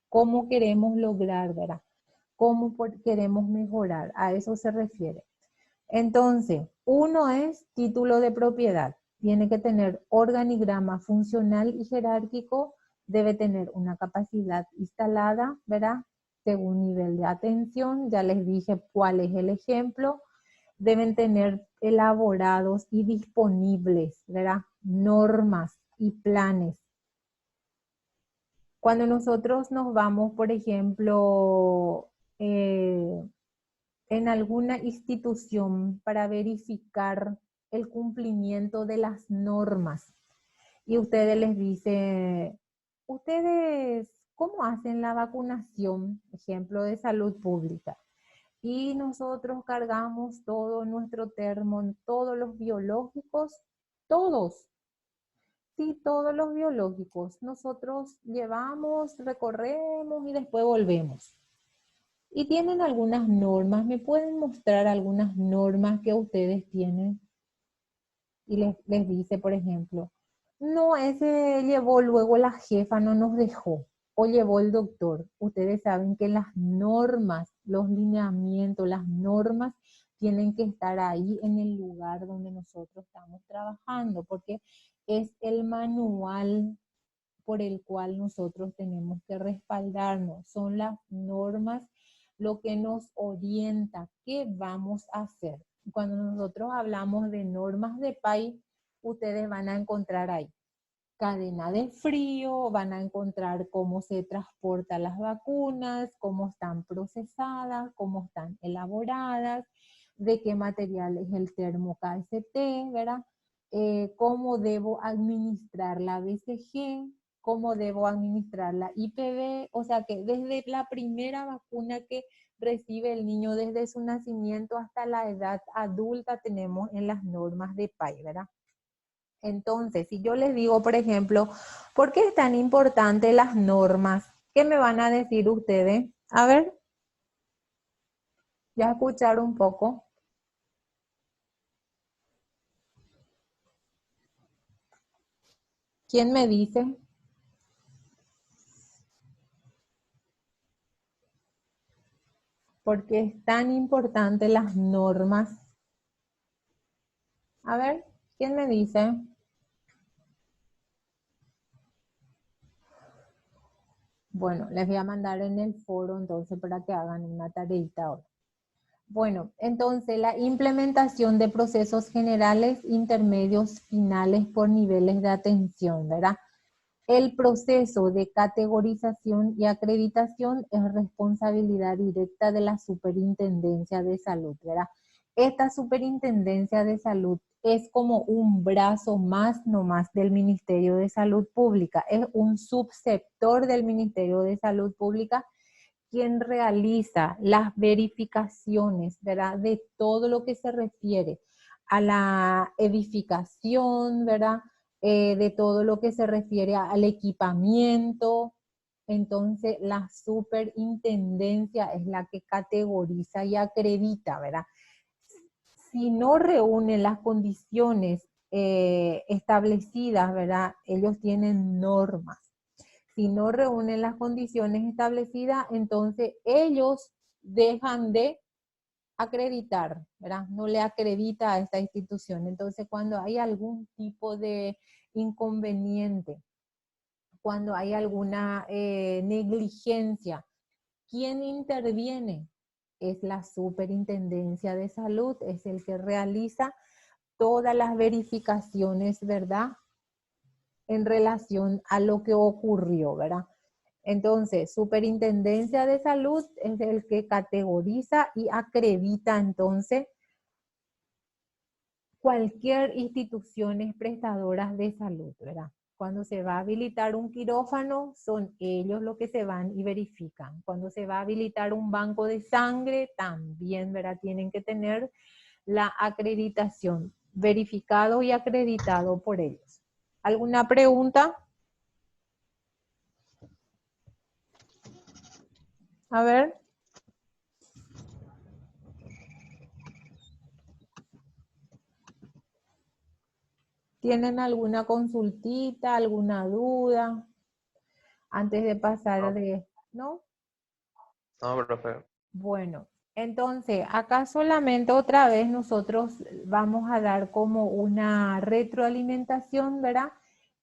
cómo queremos lograr, ¿verdad? Cómo queremos mejorar, a eso se refiere. Entonces, uno es título de propiedad, tiene que tener organigrama funcional y jerárquico, debe tener una capacidad instalada, ¿verdad? Según nivel de atención, ya les dije cuál es el ejemplo, deben tener elaborados y disponibles, ¿verdad? Normas y planes. Cuando nosotros nos vamos, por ejemplo, en alguna institución para verificar el cumplimiento de las normas, y ustedes les dicen, ¿ustedes cómo hacen la vacunación? Ejemplo de salud pública. Y nosotros cargamos todo nuestro termo, todos los biológicos, todos, sí, todos los biológicos. Nosotros llevamos, recorremos y después volvemos. Y tienen algunas normas, ¿me pueden mostrar algunas normas que ustedes tienen? Y les dice, por ejemplo, no, ese llevó luego la jefa, no nos dejó, o llevó el doctor. Ustedes saben que las normas, los lineamientos, las normas tienen que estar ahí en el lugar donde nosotros estamos trabajando, porque es el manual por el cual nosotros tenemos que respaldarnos. Son las normas lo que nos orienta, qué vamos a hacer. Cuando nosotros hablamos de normas de país, ustedes van a encontrar ahí cadena de frío, van a encontrar cómo se transportan las vacunas, cómo están procesadas, cómo están elaboradas, de qué material es el termo KST, ¿verdad? Cómo debo administrar la BCG, cómo debo administrar la IPV, o sea que desde la primera vacuna que recibe el niño desde su nacimiento hasta la edad adulta tenemos en las normas de PAI, ¿verdad? Entonces, si yo les digo, por ejemplo, ¿por qué es tan importante las normas? ¿Qué me van a decir ustedes? A ver, ya escucharon un poco. ¿Quién me dice? ¿Por qué es tan importante las normas? A ver, ¿quién me dice? Bueno, les voy a mandar en el foro entonces para que hagan una tareita ahora. Bueno, entonces la implementación de procesos generales, intermedios, finales por niveles de atención, ¿verdad? El proceso de categorización y acreditación es responsabilidad directa de la Superintendencia de Salud, ¿verdad? Esta Superintendencia de Salud es como un brazo más nomás del Ministerio de Salud Pública, es un subsector del Ministerio de Salud Pública quien realiza las verificaciones, ¿verdad? De todo lo que se refiere a la edificación, ¿verdad? De todo lo que se refiere al equipamiento. Entonces, la superintendencia es la que categoriza y acredita, ¿verdad? Si no reúnen las condiciones establecidas, ¿verdad? Ellos tienen normas. Si no reúnen las condiciones establecidas, entonces ellos dejan de acreditar, ¿verdad? No le acredita a esta institución. Entonces, cuando hay algún tipo de inconveniente, cuando hay alguna negligencia ¿Quién interviene? Es la Superintendencia de Salud, es el que realiza todas las verificaciones, ¿verdad? En relación a lo que ocurrió, ¿verdad? Entonces, Superintendencia de Salud es el que categoriza y acredita entonces cualquier instituciones prestadoras de salud, ¿verdad? Cuando se va a habilitar un quirófano, son ellos los que se van y verifican. Cuando se va a habilitar un banco de sangre, también, ¿verdad? Tienen que tener la acreditación, verificado y acreditado por ellos. ¿Alguna pregunta? A ver. ¿Tienen alguna consultita, alguna duda antes de pasar No, de, ¿no? no, profe. Bueno, entonces acá solamente otra vez nosotros vamos a dar como una retroalimentación, ¿verdad?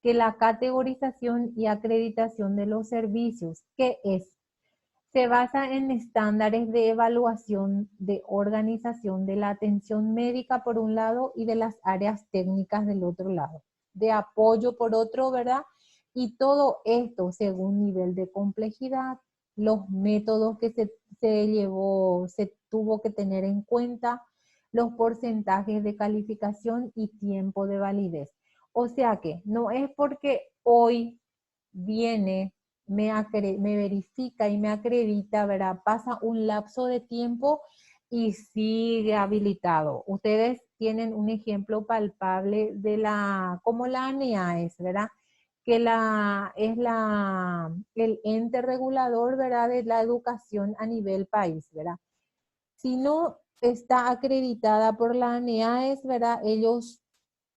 Que la categorización y acreditación de los servicios, ¿qué es? Se basa en estándares de evaluación de organización de la atención médica por un lado y de las áreas técnicas del otro lado, de apoyo por otro, ¿verdad? Y todo esto según nivel de complejidad, los métodos que se tuvo que tener en cuenta, los porcentajes de calificación y tiempo de validez. O sea que no es porque hoy viene, me verifica y me acredita, ¿verdad? Pasa un lapso de tiempo y sigue habilitado. Ustedes tienen un ejemplo palpable de como la ANEAES, ¿verdad? Que el ente regulador, ¿verdad? De la educación a nivel país, ¿verdad? Si no está acreditada por la ANEAES, ¿verdad? Ellos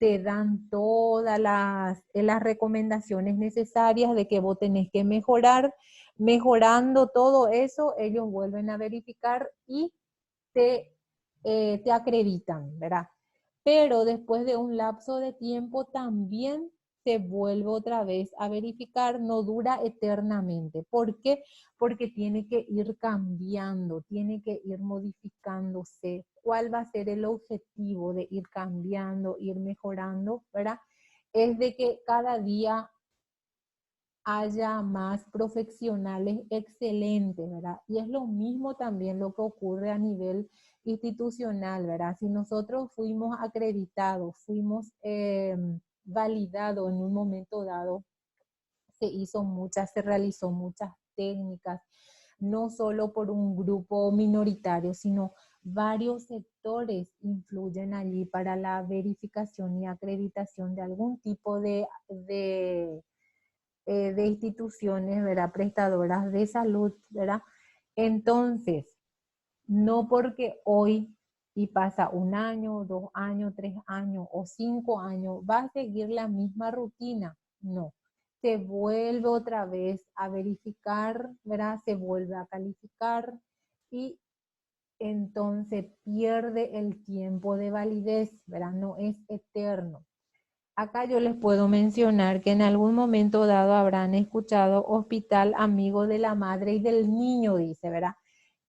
te dan todas las recomendaciones necesarias de que vos tenés que mejorar. Mejorando todo eso, ellos vuelven a verificar y te acreditan, ¿verdad? Pero después de un lapso de tiempo también se vuelve otra vez a verificar, no dura eternamente. ¿Por qué? Porque tiene que ir cambiando, tiene que ir modificándose. ¿Cuál va a ser el objetivo de ir cambiando, ir mejorando, ¿verdad? Es de que cada día haya más profesionales excelentes, ¿verdad? Y es lo mismo también lo que ocurre a nivel institucional, ¿verdad? Si nosotros fuimos acreditados, fuimos validados en un momento dado, se realizó muchas técnicas, no solo por un grupo minoritario, sino varios sectores influyen allí para la verificación y acreditación de algún tipo de instituciones, ¿verdad? Prestadoras de salud, ¿verdad? Entonces, no porque hoy y pasa un año, 2 años, 3 años o 5 años, va a seguir la misma rutina, no. Se vuelve otra vez a verificar, ¿verdad? Se vuelve a calificar y entonces pierde el tiempo de validez, ¿verdad? No es eterno. Acá yo les puedo mencionar que en algún momento dado habrán escuchado Hospital Amigo de la Madre y del Niño, dice, ¿verdad?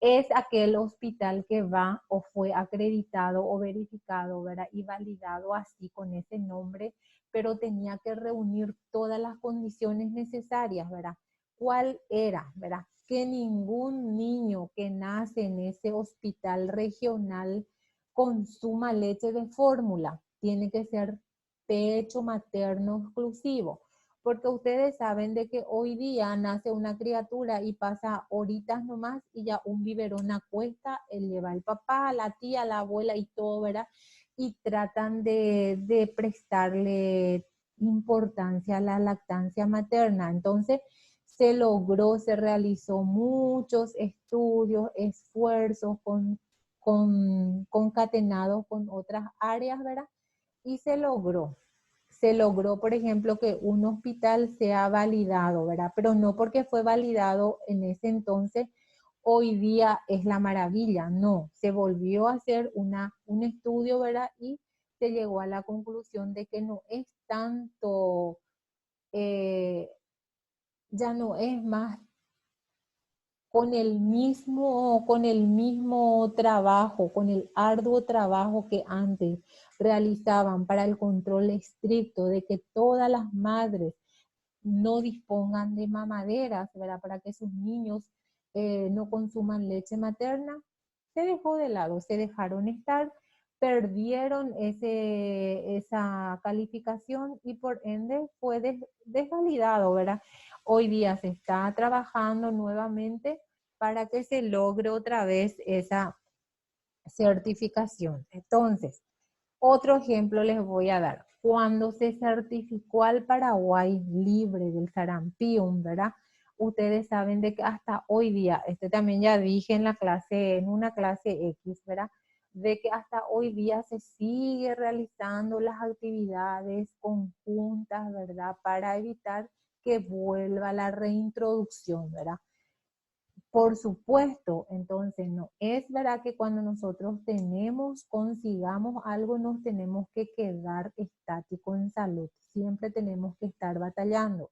Es aquel hospital que va o fue acreditado o verificado, ¿verdad? Y validado así con ese nombre, pero tenía que reunir todas las condiciones necesarias, ¿verdad? ¿Cuál era, ¿verdad? Que ningún niño que nace en ese hospital regional consuma leche de fórmula. Tiene que ser pecho materno exclusivo, porque ustedes saben de que hoy día nace una criatura y pasa horitas nomás y ya un biberón acuesta, él lleva al papá, la tía, la abuela y todo, ¿verdad? Y tratan de prestarle importancia a la lactancia materna. Entonces, se logró, se realizó muchos estudios, esfuerzos concatenados con otras áreas, ¿verdad? Y se logró. Se logró, por ejemplo, que un hospital sea validado, ¿verdad? Pero no porque fue validado en ese entonces, hoy día es la maravilla, no. Se volvió a hacer un estudio, ¿verdad? Y se llegó a la conclusión de que no es tanto, ya no es más con el mismo trabajo, con el arduo trabajo que antes realizaban para el control estricto de que todas las madres no dispongan de mamaderas, ¿verdad? Para que sus niños no consuman leche materna, se dejó de lado, se dejaron estar, perdieron esa calificación y por ende fue desvalidado, ¿verdad? Hoy día se está trabajando nuevamente para que se logre otra vez esa certificación. Entonces, otro ejemplo les voy a dar. Cuando se certificó al Paraguay libre del sarampión, ¿verdad? Ustedes saben de que hasta hoy día, también ya dije en la clase, en una clase X, ¿verdad? De que hasta hoy día se sigue realizando las actividades conjuntas, ¿verdad? Para evitar que vuelva la reintroducción, ¿verdad? Por supuesto, entonces no es verdad que cuando nosotros consigamos algo, nos tenemos que quedar estáticos en salud. Siempre tenemos que estar batallando.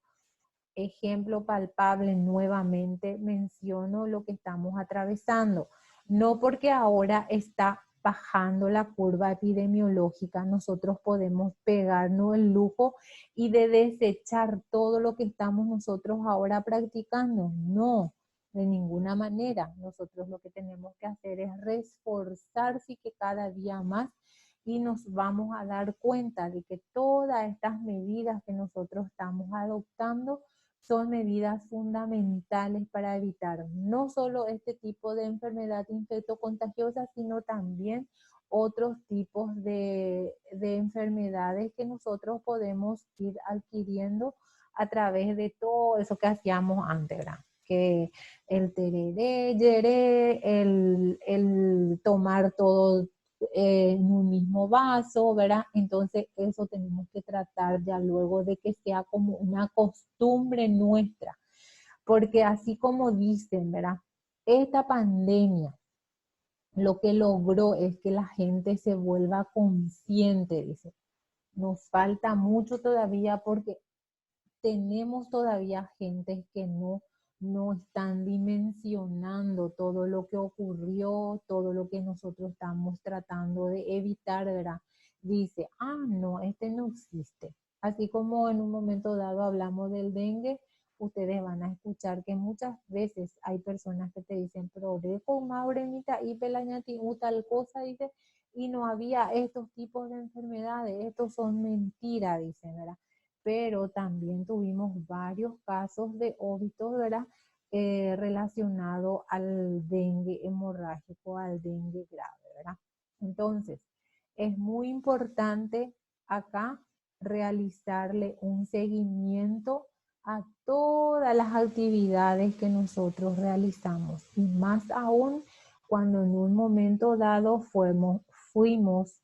Ejemplo palpable, nuevamente menciono lo que estamos atravesando. No porque ahora está bajando la curva epidemiológica, nosotros podemos pegarnos el lujo y de desechar todo lo que estamos nosotros ahora practicando. No, de ninguna manera. Nosotros lo que tenemos que hacer es reforzarse y que cada día más y nos vamos a dar cuenta de que todas estas medidas que nosotros estamos adoptando son medidas fundamentales para evitar no solo este tipo de enfermedad infectocontagiosa, sino también otros tipos de enfermedades que nosotros podemos ir adquiriendo a través de todo eso que hacíamos antes, ¿verdad? Que el tereré, yeré, el tomar todo en un mismo vaso, ¿verdad? Entonces eso tenemos que tratar ya luego de que sea como una costumbre nuestra, porque así como dicen, ¿verdad? Esta pandemia lo que logró es que la gente se vuelva consciente, dice. Nos falta mucho todavía porque tenemos todavía gente que no están dimensionando todo lo que ocurrió, todo lo que nosotros estamos tratando de evitar, ¿verdad? Dice, no, no existe. Así como en un momento dado hablamos del dengue, ustedes van a escuchar que muchas veces hay personas que te dicen, pero dejo maurenita y pelañati, tal cosa, dice, y no había estos tipos de enfermedades, estos son mentiras, dicen, ¿verdad? Pero también tuvimos varios casos de óbitos, ¿verdad? Relacionado al dengue hemorrágico, al dengue grave, ¿verdad? Entonces, es muy importante acá realizarle un seguimiento a todas las actividades que nosotros realizamos y más aún cuando en un momento dado fuimos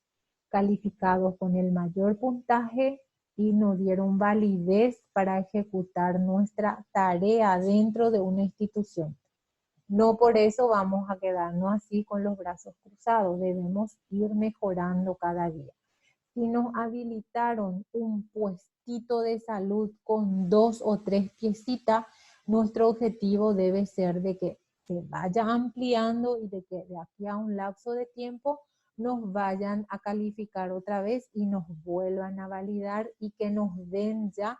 calificados con el mayor puntaje y nos dieron validez para ejecutar nuestra tarea dentro de una institución. No por eso vamos a quedarnos así con los brazos cruzados, debemos ir mejorando cada día. Si nos habilitaron un puestito de salud con 2 o 3 piecitas, nuestro objetivo debe ser de que se vaya ampliando y de que de aquí a un lapso de tiempo nos vayan a calificar otra vez y nos vuelvan a validar y que nos den ya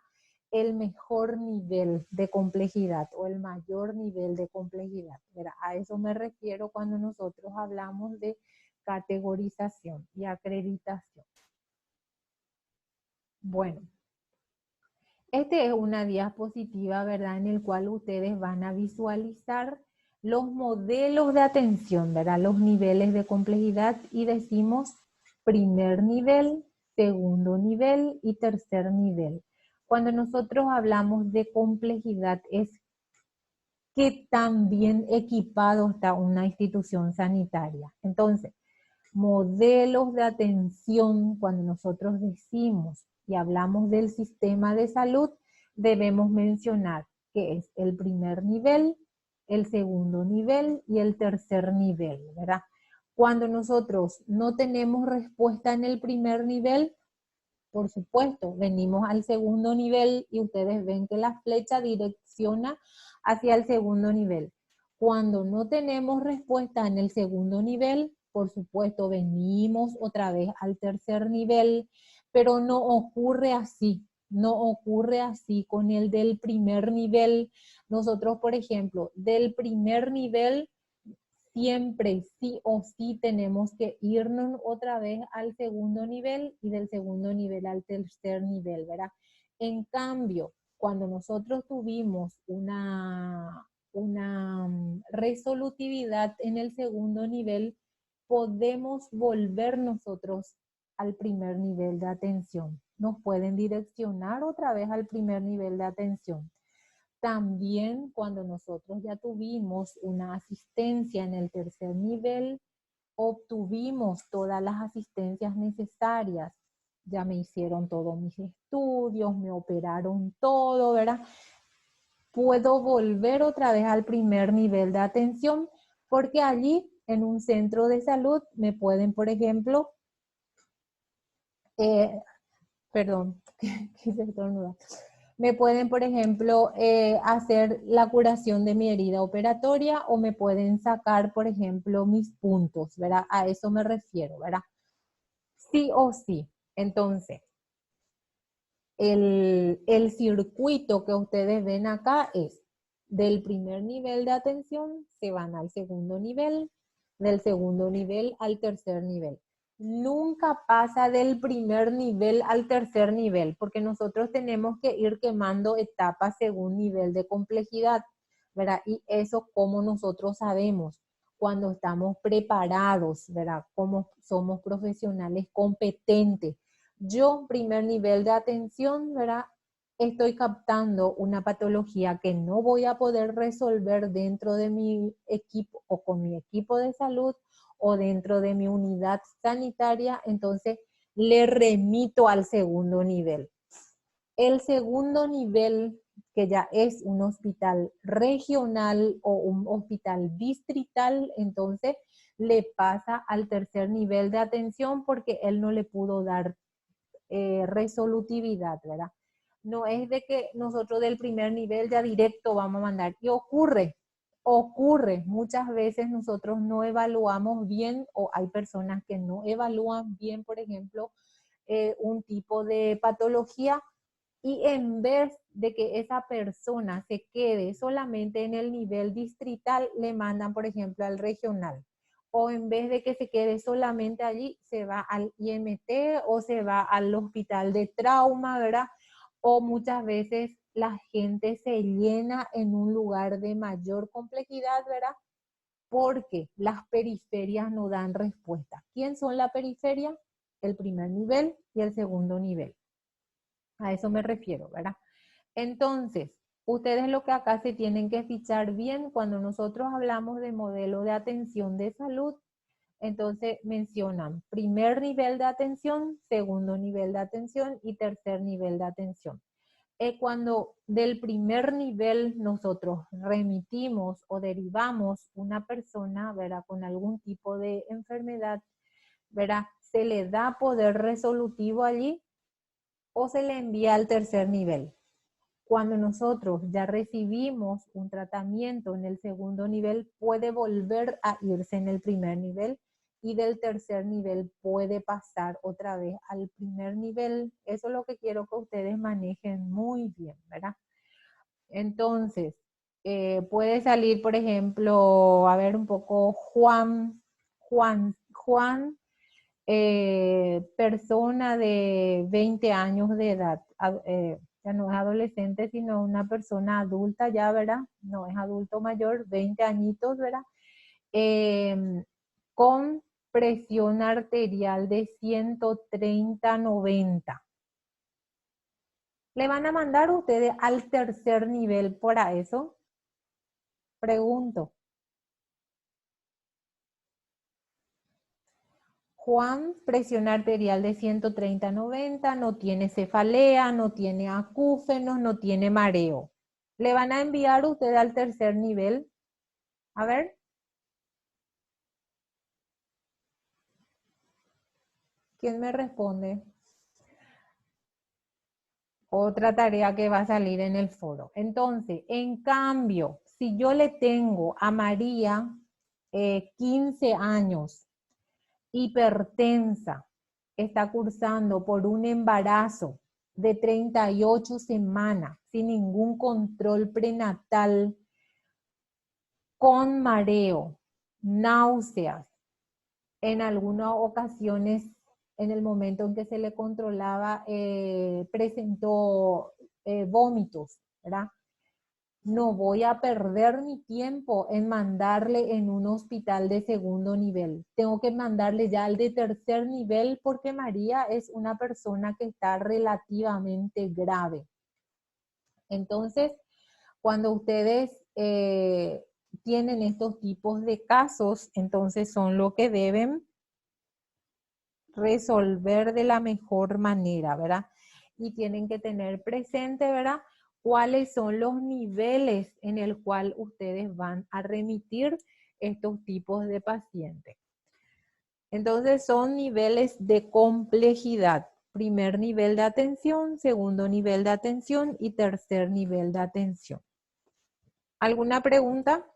el mejor nivel de complejidad o el mayor nivel de complejidad. A eso me refiero cuando nosotros hablamos de categorización y acreditación. Bueno, este es una diapositiva, ¿verdad? En el cual ustedes van a visualizar los modelos de atención, ¿verdad? Los niveles de complejidad y decimos primer nivel, segundo nivel y tercer nivel. Cuando nosotros hablamos de complejidad es qué tan bien equipado está una institución sanitaria. Entonces, modelos de atención, cuando nosotros decimos y hablamos del sistema de salud, debemos mencionar que es el primer nivel, el segundo nivel y el tercer nivel, ¿verdad? Cuando nosotros no tenemos respuesta en el primer nivel, por supuesto, venimos al segundo nivel y ustedes ven que la flecha direcciona hacia el segundo nivel. Cuando no tenemos respuesta en el segundo nivel, por supuesto, venimos otra vez al tercer nivel, pero no ocurre así. No ocurre así con el del primer nivel. Nosotros, por ejemplo, del primer nivel, siempre sí o sí tenemos que irnos otra vez al segundo nivel y del segundo nivel al tercer nivel, ¿verdad? En cambio, cuando nosotros tuvimos una resolutividad en el segundo nivel, podemos volver nosotros al primer nivel de atención. Nos pueden direccionar otra vez al primer nivel de atención. También cuando nosotros ya tuvimos una asistencia en el tercer nivel, obtuvimos todas las asistencias necesarias. Ya me hicieron todos mis estudios, me operaron todo, ¿verdad? Puedo volver otra vez al primer nivel de atención porque allí en un centro de salud me pueden, por ejemplo, perdón, quise estornudar. Me pueden, por ejemplo, hacer la curación de mi herida operatoria o me pueden sacar, por ejemplo, mis puntos, ¿verdad? A eso me refiero, ¿verdad? Sí o sí. Entonces, el circuito que ustedes ven acá es del primer nivel de atención, se van al segundo nivel, del segundo nivel al tercer nivel. Nunca pasa del primer nivel al tercer nivel, porque nosotros tenemos que ir quemando etapas según nivel de complejidad, ¿verdad? Y eso como nosotros sabemos cuando estamos preparados, ¿verdad? Como somos profesionales competentes. Yo, primer nivel de atención, ¿verdad? Estoy captando una patología que no voy a poder resolver dentro de mi equipo o con mi equipo de salud o dentro de mi unidad sanitaria, entonces le remito al segundo nivel. El segundo nivel, que ya es un hospital regional o un hospital distrital, entonces le pasa al tercer nivel de atención porque él no le pudo dar resolutividad, ¿verdad? No es de que nosotros del primer nivel ya directo vamos a mandar. Y ocurre, muchas veces nosotros no evaluamos bien o hay personas que no evalúan bien, por ejemplo, un tipo de patología y en vez de que esa persona se quede solamente en el nivel distrital, le mandan, por ejemplo, al regional. O en vez de que se quede solamente allí, se va al IMT o se va al hospital de trauma, ¿verdad? O muchas veces la gente se llena en un lugar de mayor complejidad, ¿verdad? Porque las periferias no dan respuesta. ¿Quién son la periferia? El primer nivel y el segundo nivel. A eso me refiero, ¿verdad? Entonces, ustedes lo que acá se tienen que fichar bien cuando nosotros hablamos de modelo de atención de salud, entonces mencionan primer nivel de atención, segundo nivel de atención y tercer nivel de atención. Cuando del primer nivel nosotros remitimos o derivamos una persona, ¿verdad? Con algún tipo de enfermedad, ¿verdad? Se le da poder resolutivo allí o se le envía al tercer nivel. Cuando nosotros ya recibimos un tratamiento en el segundo nivel, puede volver a irse en el primer nivel y del tercer nivel puede pasar otra vez al primer nivel. Eso es lo que quiero que ustedes manejen muy bien, ¿verdad? Entonces, puede salir, por ejemplo, a ver un poco Juan, persona de 20 años de edad, ya no es adolescente, sino una persona adulta ya, ¿verdad? No es adulto mayor, 20 añitos, ¿verdad? Con presión arterial de 130/90. ¿Le van a mandar ustedes al tercer nivel por eso? Pregunto. Juan, presión arterial de 130/90, no tiene cefalea, no tiene acúfenos, no tiene mareo. ¿Le van a enviar usted al tercer nivel? A ver. ¿Quién me responde? Otra tarea que va a salir en el foro. Entonces, en cambio, si yo le tengo a María 15 años, hipertensa, está cursando por un embarazo de 38 semanas, sin ningún control prenatal, con mareo, náuseas, en algunas ocasiones, en el momento en que se le controlaba, presentó vómitos, ¿verdad? No voy a perder mi tiempo en mandarle en un hospital de segundo nivel. Tengo que mandarle ya al de tercer nivel porque María es una persona que está relativamente grave. Entonces, cuando ustedes tienen estos tipos de casos, entonces son lo que deben resolver de la mejor manera, ¿verdad? Y tienen que tener presente, ¿verdad?, cuáles son los niveles en el cual ustedes van a remitir estos tipos de pacientes. Entonces son niveles de complejidad. Primer nivel de atención, segundo nivel de atención y tercer nivel de atención. ¿Alguna pregunta?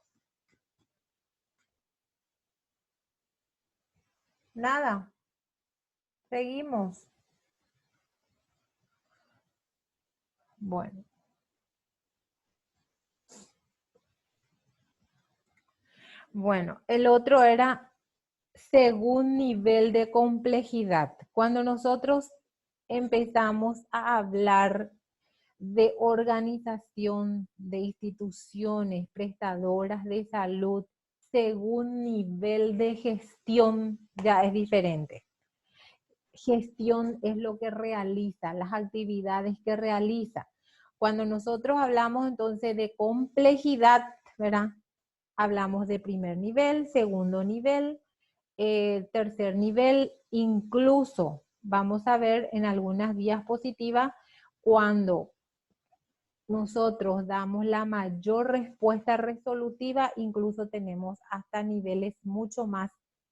Nada. Seguimos. Bueno. Bueno, el otro era según nivel de complejidad. Cuando nosotros empezamos a hablar de organización de instituciones prestadoras de salud, según nivel de gestión, ya es diferente. Gestión es lo que realiza, las actividades que realiza. Cuando nosotros hablamos entonces de complejidad, ¿verdad? Hablamos de primer nivel, segundo nivel, tercer nivel, incluso vamos a ver en algunas diapositivas cuando nosotros damos la mayor respuesta resolutiva, incluso tenemos hasta niveles mucho más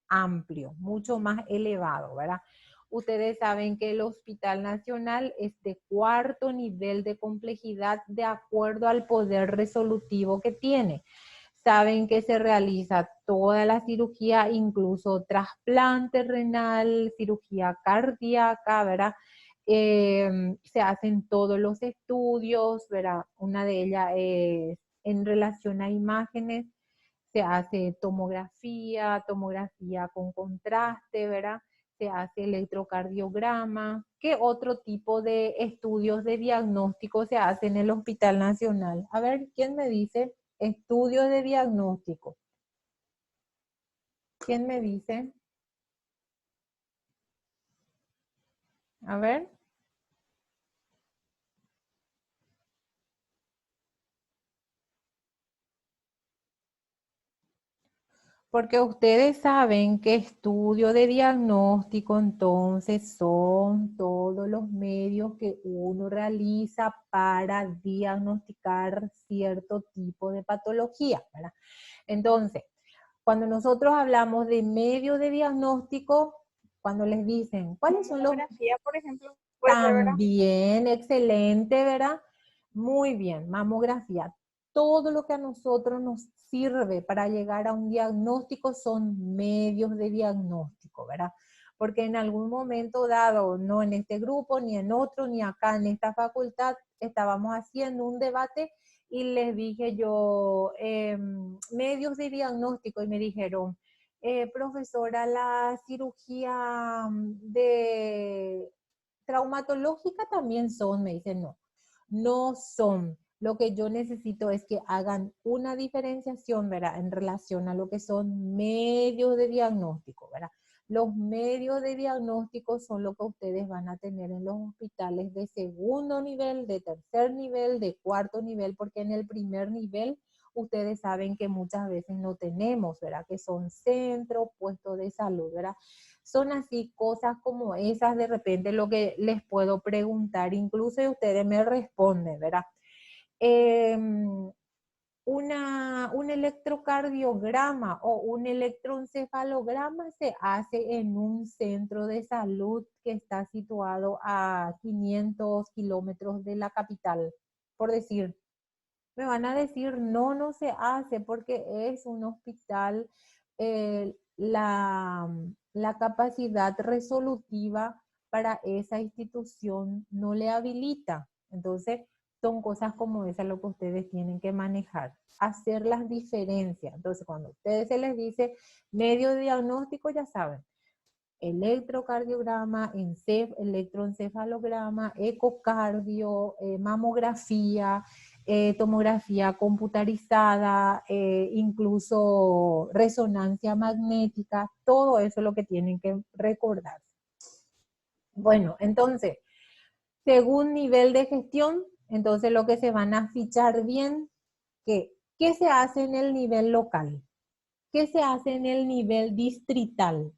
amplios, mucho más elevados, ¿verdad? Ustedes saben que el Hospital Nacional es de cuarto nivel de complejidad de acuerdo al poder resolutivo que tiene. Saben que se realiza toda la cirugía, incluso trasplante renal, cirugía cardíaca, ¿verdad? Se hacen todos los estudios, ¿verdad? Una de ellas es en relación a imágenes, se hace tomografía, tomografía con contraste, ¿verdad? Se hace electrocardiograma. ¿Qué otro tipo de estudios de diagnóstico se hace en el Hospital Nacional? A ver, ¿quién me dice? Estudios de diagnóstico. ¿Quién me dice? A ver. Porque ustedes saben que estudio de diagnóstico entonces son todos los medios que uno realiza para diagnosticar cierto tipo de patología, ¿verdad? Entonces, cuando nosotros hablamos de medios de diagnóstico, cuando les dicen, ¿cuáles son los...? Mamografía, por ejemplo, puede ser, ¿verdad? También, excelente, ¿verdad? Muy bien, mamografía. Todo lo que a nosotros nos sirve para llegar a un diagnóstico son medios de diagnóstico, ¿verdad? Porque en algún momento dado, no en este grupo, ni en otro, ni acá en esta facultad, estábamos haciendo un debate y les dije yo, medios de diagnóstico, y me dijeron, profesora, la cirugía de traumatológica también son, me dicen, no, no son. Lo que yo necesito es que hagan una diferenciación, ¿verdad?, en relación a lo que son medios de diagnóstico, ¿verdad? Los medios de diagnóstico son lo que ustedes van a tener en los hospitales de segundo nivel, de tercer nivel, de cuarto nivel, porque en el primer nivel ustedes saben que muchas veces no tenemos, ¿verdad? Que son centros, puestos de salud, ¿verdad? Son así cosas como esas de repente lo que les puedo preguntar, incluso ustedes me responden, ¿verdad? Un electrocardiograma o un electroencefalograma se hace en un centro de salud que está situado a 500 kilómetros de la capital, por decir. Me van a decir, no, no se hace porque es un hospital, la capacidad resolutiva para esa institución no le habilita. Entonces, son cosas como esas lo que ustedes tienen que manejar, hacer las diferencias. Entonces, cuando a ustedes se les dice medio diagnóstico, ya saben, electrocardiograma, electroencefalograma, ecocardio, mamografía, tomografía computarizada, incluso resonancia magnética, todo eso es lo que tienen que recordar. Bueno, entonces, según nivel de gestión, entonces lo que se van a fichar bien, ¿qué se hace en el nivel local? ¿Qué se hace en el nivel distrital?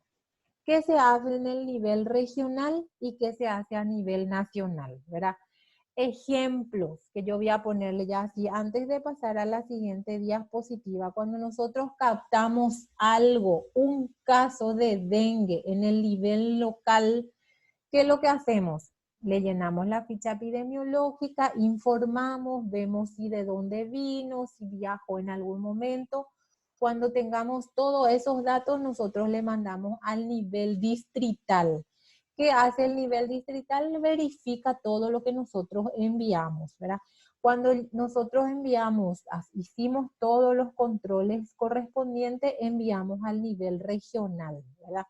¿Qué se hace en el nivel regional y qué se hace a nivel nacional? ¿Verdad? Ejemplos que yo voy a ponerle ya así antes de pasar a la siguiente diapositiva. Cuando nosotros captamos algo, un caso de dengue en el nivel local, ¿qué es lo que hacemos? Le llenamos la ficha epidemiológica, informamos, vemos si de dónde vino, si viajó en algún momento. Cuando tengamos todos esos datos, nosotros le mandamos al nivel distrital. ¿Qué hace el nivel distrital? Verifica todo lo que nosotros enviamos, ¿verdad? Cuando nosotros enviamos, hicimos todos los controles correspondientes, enviamos al nivel regional, ¿verdad?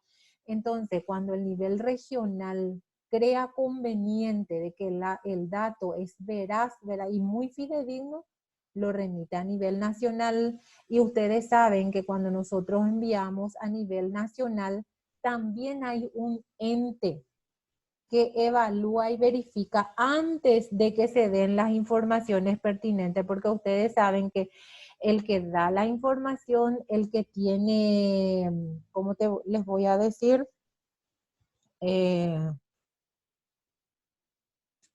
Entonces, cuando el nivel regional crea conveniente de que el dato es veraz, ¿verdad? Y muy fidedigno, lo remite a nivel nacional. Y ustedes saben que cuando nosotros enviamos a nivel nacional, también hay un ente que evalúa y verifica antes de que se den las informaciones pertinentes, porque ustedes saben que el que da la información, el que tiene, ¿cómo les voy a decir?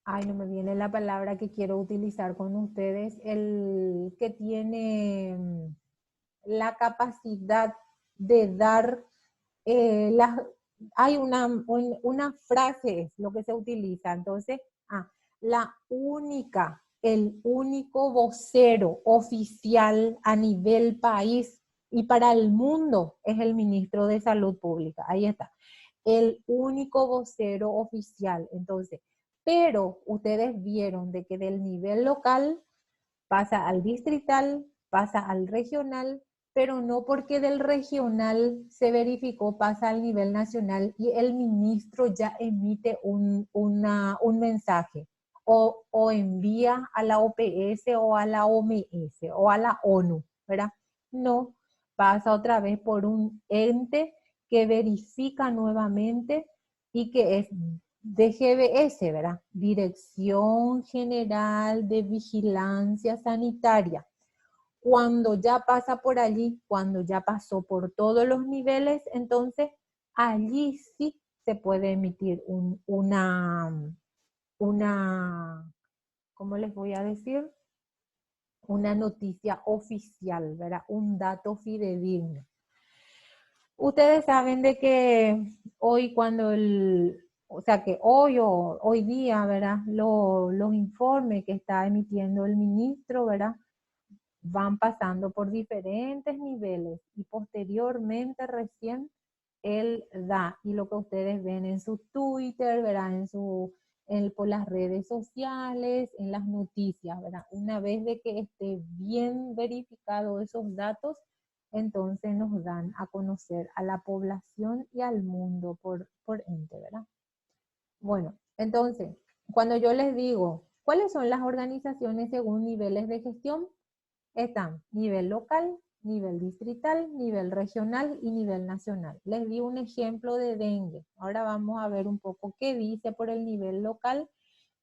Ay, no me viene la palabra que quiero utilizar con ustedes, el que tiene la capacidad de dar las... Hay una frase, es lo que se utiliza, entonces, el único vocero oficial a nivel país y para el mundo es el ministro de Salud Pública, ahí está, el único vocero oficial, entonces, pero ustedes vieron de que del nivel local pasa al distrital, pasa al regional, pero no porque del regional se verificó, pasa al nivel nacional y el ministro ya emite un mensaje o envía a la OPS o a la OMS o a la ONU, ¿verdad? No, pasa otra vez por un ente que verifica nuevamente y que es DGVS, ¿verdad? Dirección General de Vigilancia Sanitaria. Cuando ya pasa por allí, cuando ya pasó por todos los niveles, entonces allí sí se puede emitir ¿cómo les voy a decir? Una noticia oficial, ¿verdad? Un dato fidedigno. Ustedes saben de que hoy cuando o sea que hoy día, ¿verdad? Los informes que está emitiendo el ministro, ¿verdad? Van pasando por diferentes niveles y posteriormente recién él da, y lo que ustedes ven en su Twitter, ¿verdad? Por las redes sociales, en las noticias, ¿verdad? Una vez de que esté bien verificado esos datos, entonces nos dan a conocer a la población y al mundo por ente, ¿verdad? Bueno, entonces, cuando yo les digo, ¿cuáles son las organizaciones según niveles de gestión? Están nivel local, nivel distrital, nivel regional y nivel nacional. Les di un ejemplo de dengue. Ahora vamos a ver un poco qué dice por el nivel local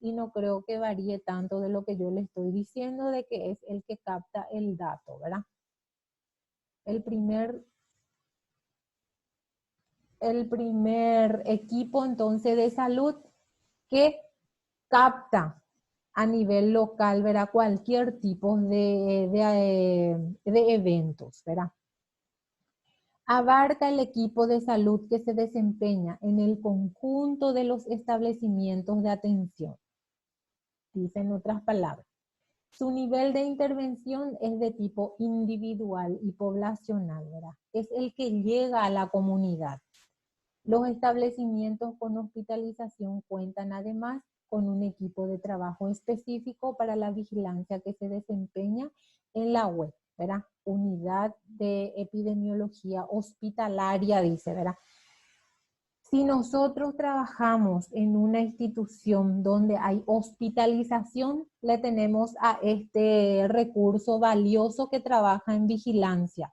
y no creo que varíe tanto de lo que yo le estoy diciendo de que es el que capta el dato, ¿verdad? El primer equipo entonces de salud que capta a nivel local, ¿verdad? Cualquier tipo de eventos, ¿verdad? Abarca el equipo de salud que se desempeña en el conjunto de los establecimientos de atención. Dice en otras palabras, Su nivel de intervención es de tipo individual y poblacional, ¿verdad? Es el que llega a la comunidad. Los establecimientos con hospitalización cuentan además con un equipo de trabajo específico para la vigilancia que se desempeña en la web, ¿verdad? Unidad de epidemiología hospitalaria, dice, ¿verdad? Si nosotros trabajamos en una institución donde hay hospitalización, le tenemos a este recurso valioso que trabaja en vigilancia.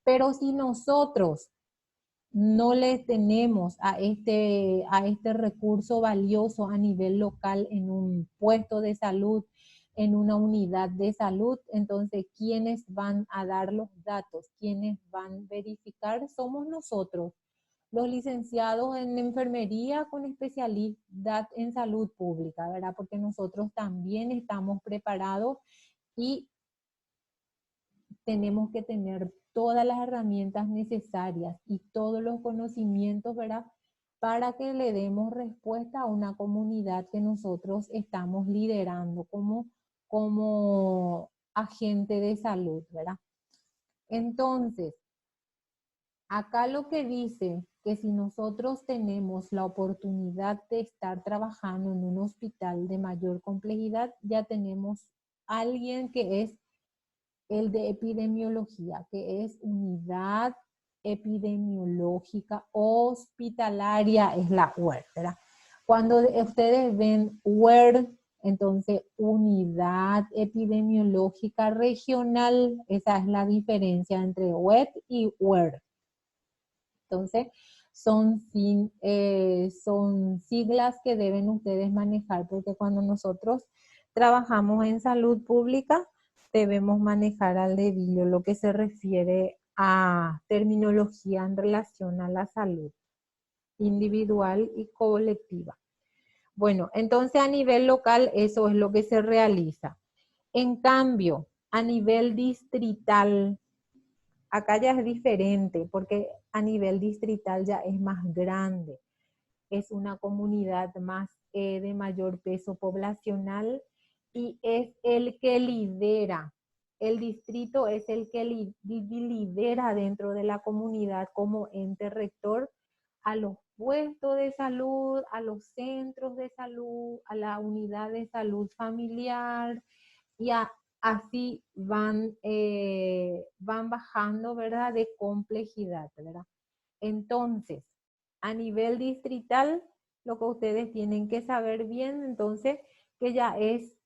Pero si nosotros no le tenemos a este recurso valioso a nivel local en un puesto de salud, en una unidad de salud, entonces, ¿quiénes van a dar los datos? ¿Quiénes van a verificar? Somos nosotros, los licenciados en enfermería con especialidad en salud pública, ¿verdad? Porque nosotros también estamos preparados y tenemos que tener todas las herramientas necesarias y todos los conocimientos, ¿verdad? Para que le demos respuesta a una comunidad que nosotros estamos liderando como agente de salud, ¿verdad? Entonces, acá lo que dice que si nosotros tenemos la oportunidad de estar trabajando en un hospital de mayor complejidad, ya tenemos alguien que es el de epidemiología, que es unidad epidemiológica hospitalaria, es la UER, ¿verdad? Cuando ustedes ven UER, entonces unidad epidemiológica regional, esa es la diferencia entre UER y UER. Entonces, son siglas que deben ustedes manejar, porque cuando nosotros trabajamos en salud pública, debemos manejar al dedillo lo que se refiere a terminología en relación a la salud individual y colectiva. Bueno, entonces a nivel local eso es lo que se realiza. En cambio, a nivel distrital, acá ya es diferente, porque a nivel distrital ya es más grande. Es una comunidad más de mayor peso poblacional y es el que lidera. El distrito es el que lidera dentro de la comunidad como ente rector a los puestos de salud, a los centros de salud, a la unidad de salud familiar y así van bajando, ¿verdad? De complejidad, ¿verdad? Entonces, a nivel distrital, lo que ustedes tienen que saber bien, entonces, que ya es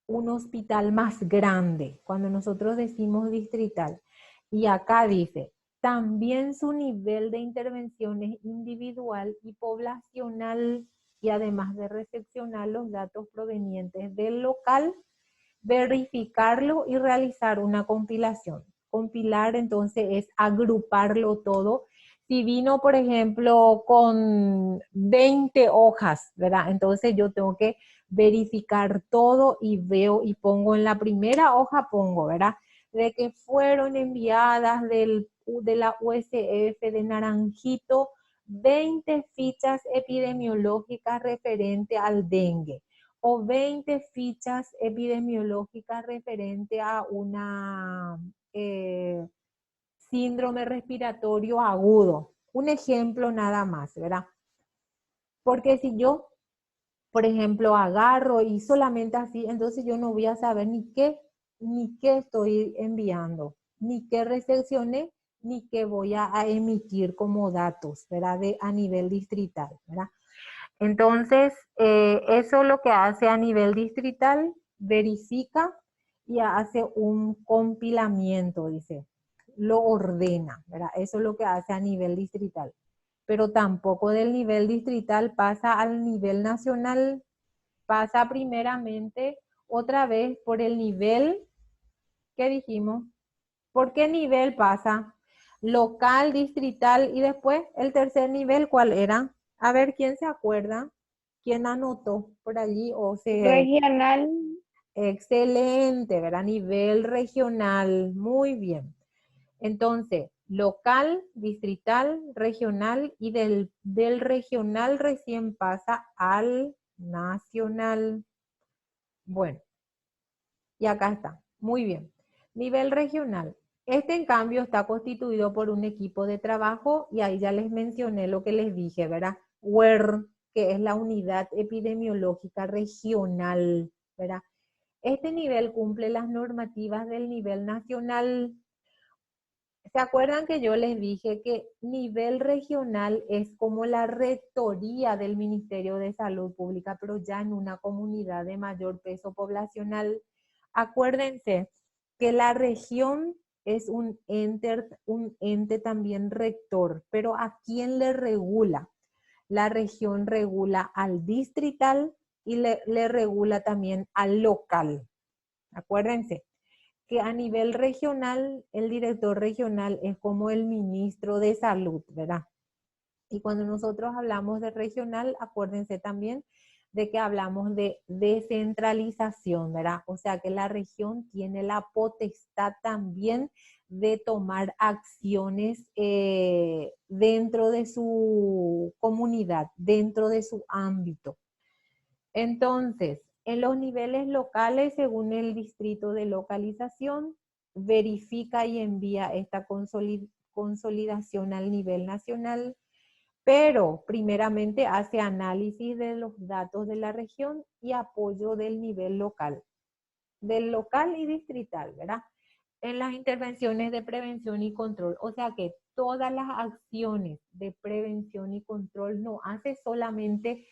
un hospital más grande, cuando nosotros decimos distrital. Y acá dice, también su nivel de intervención es individual y poblacional, y además de recepcionar los datos provenientes del local, verificarlo y realizar una compilación. Compilar entonces es agruparlo todo. Si vino, por ejemplo, con 20 hojas, ¿verdad? Entonces yo tengo que verificar todo y veo y pongo en la primera hoja, pongo, ¿verdad? De que fueron enviadas de la USF de Naranjito 20 fichas epidemiológicas referente al dengue o 20 fichas epidemiológicas referente a una síndrome respiratorio agudo. Un ejemplo nada más, ¿verdad? Porque si yo, por ejemplo, agarro y solamente así, entonces yo no voy a saber ni qué estoy enviando, ni qué recepcioné, ni qué voy a emitir como datos, ¿verdad? A nivel distrital, ¿verdad? Entonces, eso lo que hace a nivel distrital, verifica y hace un compilamiento, dice, lo ordena, ¿verdad? Eso es lo que hace a nivel distrital. Pero tampoco del nivel distrital pasa al nivel nacional, pasa primeramente otra vez por el nivel que dijimos. ¿Por qué nivel pasa? Local, distrital y después el tercer nivel, ¿cuál era? A ver, ¿quién se acuerda? ¿Quién anotó por allí? Regional. Excelente, ¿verdad? Nivel regional, muy bien. Entonces, local, distrital, regional y del regional recién pasa al nacional. Bueno, Y acá está. Muy bien. Nivel regional. Este, en cambio, está constituido por un equipo de trabajo y ahí ya les mencioné lo que les dije, ¿verdad? WER, que es la unidad epidemiológica regional, ¿verdad? Este nivel cumple las normativas del nivel nacional. ¿Se acuerdan que yo les dije que nivel regional es como la rectoría del Ministerio de Salud Pública, pero ya en una comunidad de mayor peso poblacional? Acuérdense que la región es un ente también rector, pero ¿a quién le regula? La región regula al distrital y le regula también al local. Acuérdense que a nivel regional, el director regional es como el ministro de salud, ¿verdad? Y cuando nosotros hablamos de regional, acuérdense también de que hablamos de descentralización, ¿verdad? O sea que la región tiene la potestad también de tomar acciones dentro de su comunidad, dentro de su ámbito. Entonces, en los niveles locales, según el distrito de localización, verifica y envía esta consolidación al nivel nacional, pero primeramente hace análisis de los datos de la región y apoyo del nivel local y distrital, ¿verdad? En las intervenciones de prevención y control, o sea que todas las acciones de prevención y control no hace solamente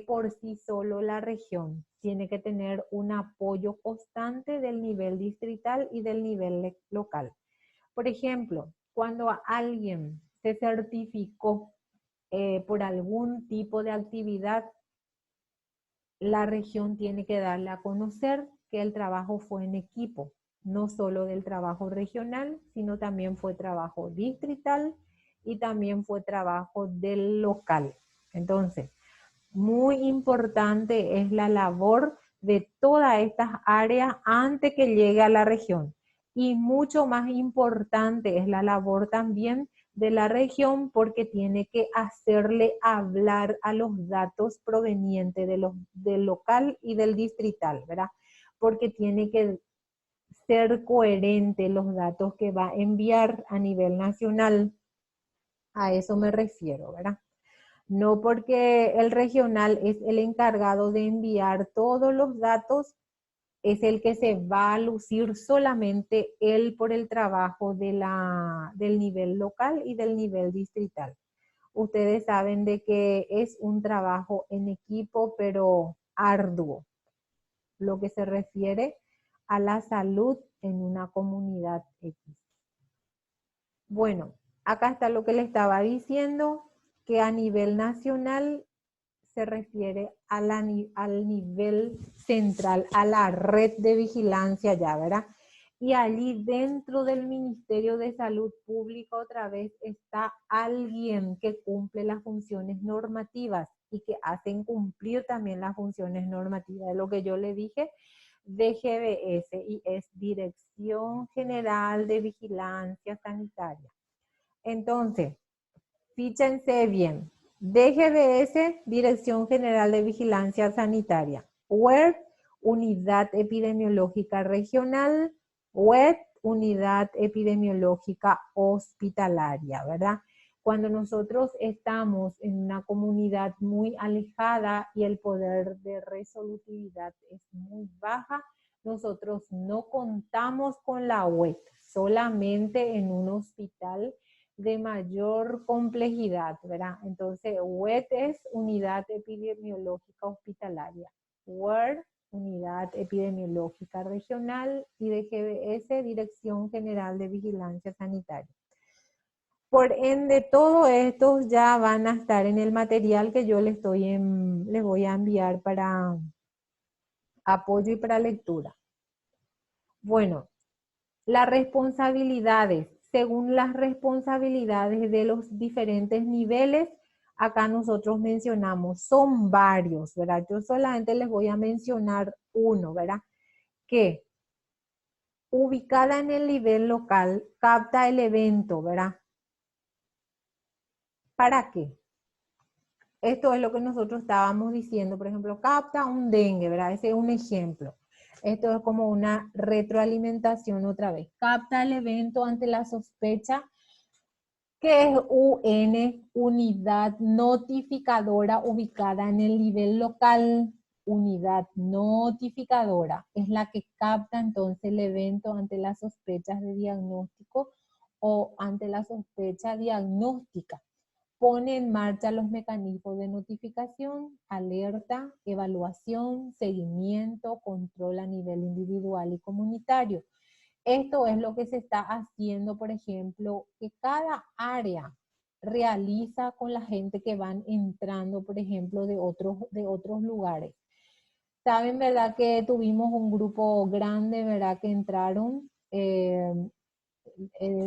por sí solo la región, tiene que tener un apoyo constante del nivel distrital y del nivel local. Por ejemplo, cuando alguien se certificó por algún tipo de actividad, la región tiene que darle a conocer que el trabajo fue en equipo, no solo del trabajo regional, sino también fue trabajo distrital y también fue trabajo del local. Entonces, muy importante es la labor de todas estas áreas antes que llegue a la región. Y mucho más importante es la labor también de la región porque tiene que hacerle hablar a los datos provenientes del local y del distrital, ¿verdad? Porque tiene que ser coherente los datos que va a enviar a nivel nacional. A eso me refiero, ¿verdad? No porque el regional es el encargado de enviar todos los datos, es el que se va a lucir solamente él por el trabajo del nivel local y del nivel distrital. Ustedes saben de que es un trabajo en equipo, pero arduo, lo que se refiere a la salud en una comunidad X. Bueno, acá está lo que le estaba diciendo, que a nivel nacional se refiere al nivel central, a la red de vigilancia ya, ¿verdad? Y allí dentro del Ministerio de Salud Pública otra vez está alguien que cumple las funciones normativas y que hacen cumplir también las funciones normativas. Es lo que yo le dije de DGVS y es Dirección General de Vigilancia Sanitaria. Entonces, fíjense bien. DGVS, Dirección General de Vigilancia Sanitaria. WER, Unidad Epidemiológica Regional. WET, Unidad Epidemiológica Hospitalaria, ¿verdad? Cuando nosotros estamos en una comunidad muy alejada y el poder de resolutividad es muy baja, nosotros no contamos con la WET, solamente en un hospital de mayor complejidad, ¿verdad? Entonces, WET es Unidad Epidemiológica Hospitalaria, WER, Unidad Epidemiológica Regional, y DGVS, Dirección General de Vigilancia Sanitaria. Por ende, todos estos ya van a estar en el material que yo les voy a enviar para apoyo y para lectura. Bueno, las responsabilidades. Según las responsabilidades de los diferentes niveles, acá nosotros mencionamos, son varios, ¿verdad? Yo solamente les voy a mencionar uno, ¿verdad? Que ubicada en el nivel local, capta el evento, ¿verdad? ¿Para qué? Esto es lo que nosotros estábamos diciendo, por ejemplo, capta un dengue, ¿verdad? Ese es un ejemplo. Esto es como una retroalimentación otra vez. Capta el evento ante la sospecha, que es UN, unidad notificadora ubicada en el nivel local. Unidad notificadora es la que capta entonces el evento ante las sospechas de diagnóstico o ante la sospecha diagnóstica. Pone en marcha los mecanismos de notificación, alerta, evaluación, seguimiento, control a nivel individual y comunitario. Esto es lo que se está haciendo, por ejemplo, que cada área realiza con la gente que van entrando, por ejemplo, de otros lugares. Saben, ¿verdad? Que tuvimos un grupo grande, ¿verdad? Que entraron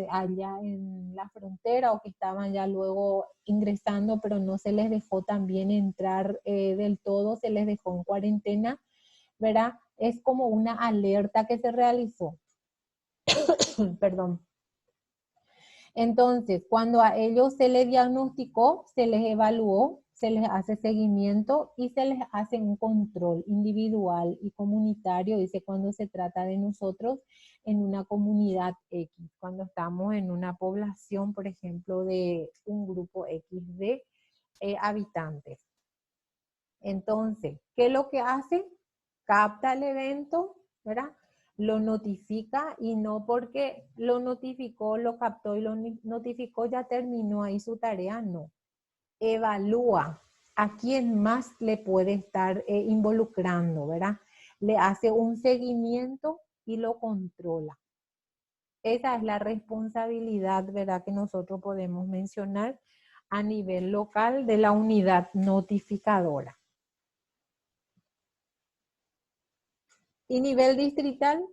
allá en la frontera o que estaban ya luego ingresando, pero no se les dejó también entrar del todo, se les dejó en cuarentena, ¿verdad? Es como una alerta que se realizó. Perdón. Entonces, cuando a ellos se les diagnosticó, se les evaluó, se les hace seguimiento y se les hace un control individual y comunitario, dice, cuando se trata de nosotros en una comunidad X, cuando estamos en una población, por ejemplo, de un grupo X de habitantes. Entonces, ¿qué es lo que hace? Capta el evento, ¿verdad? Lo notifica y no porque lo notificó, lo captó y lo notificó, ya terminó ahí su tarea, no. Evalúa a quién más le puede estar involucrando, ¿verdad? Le hace un seguimiento y lo controla. Esa es la responsabilidad, ¿verdad?, que nosotros podemos mencionar a nivel local de la unidad notificadora. Y nivel distrital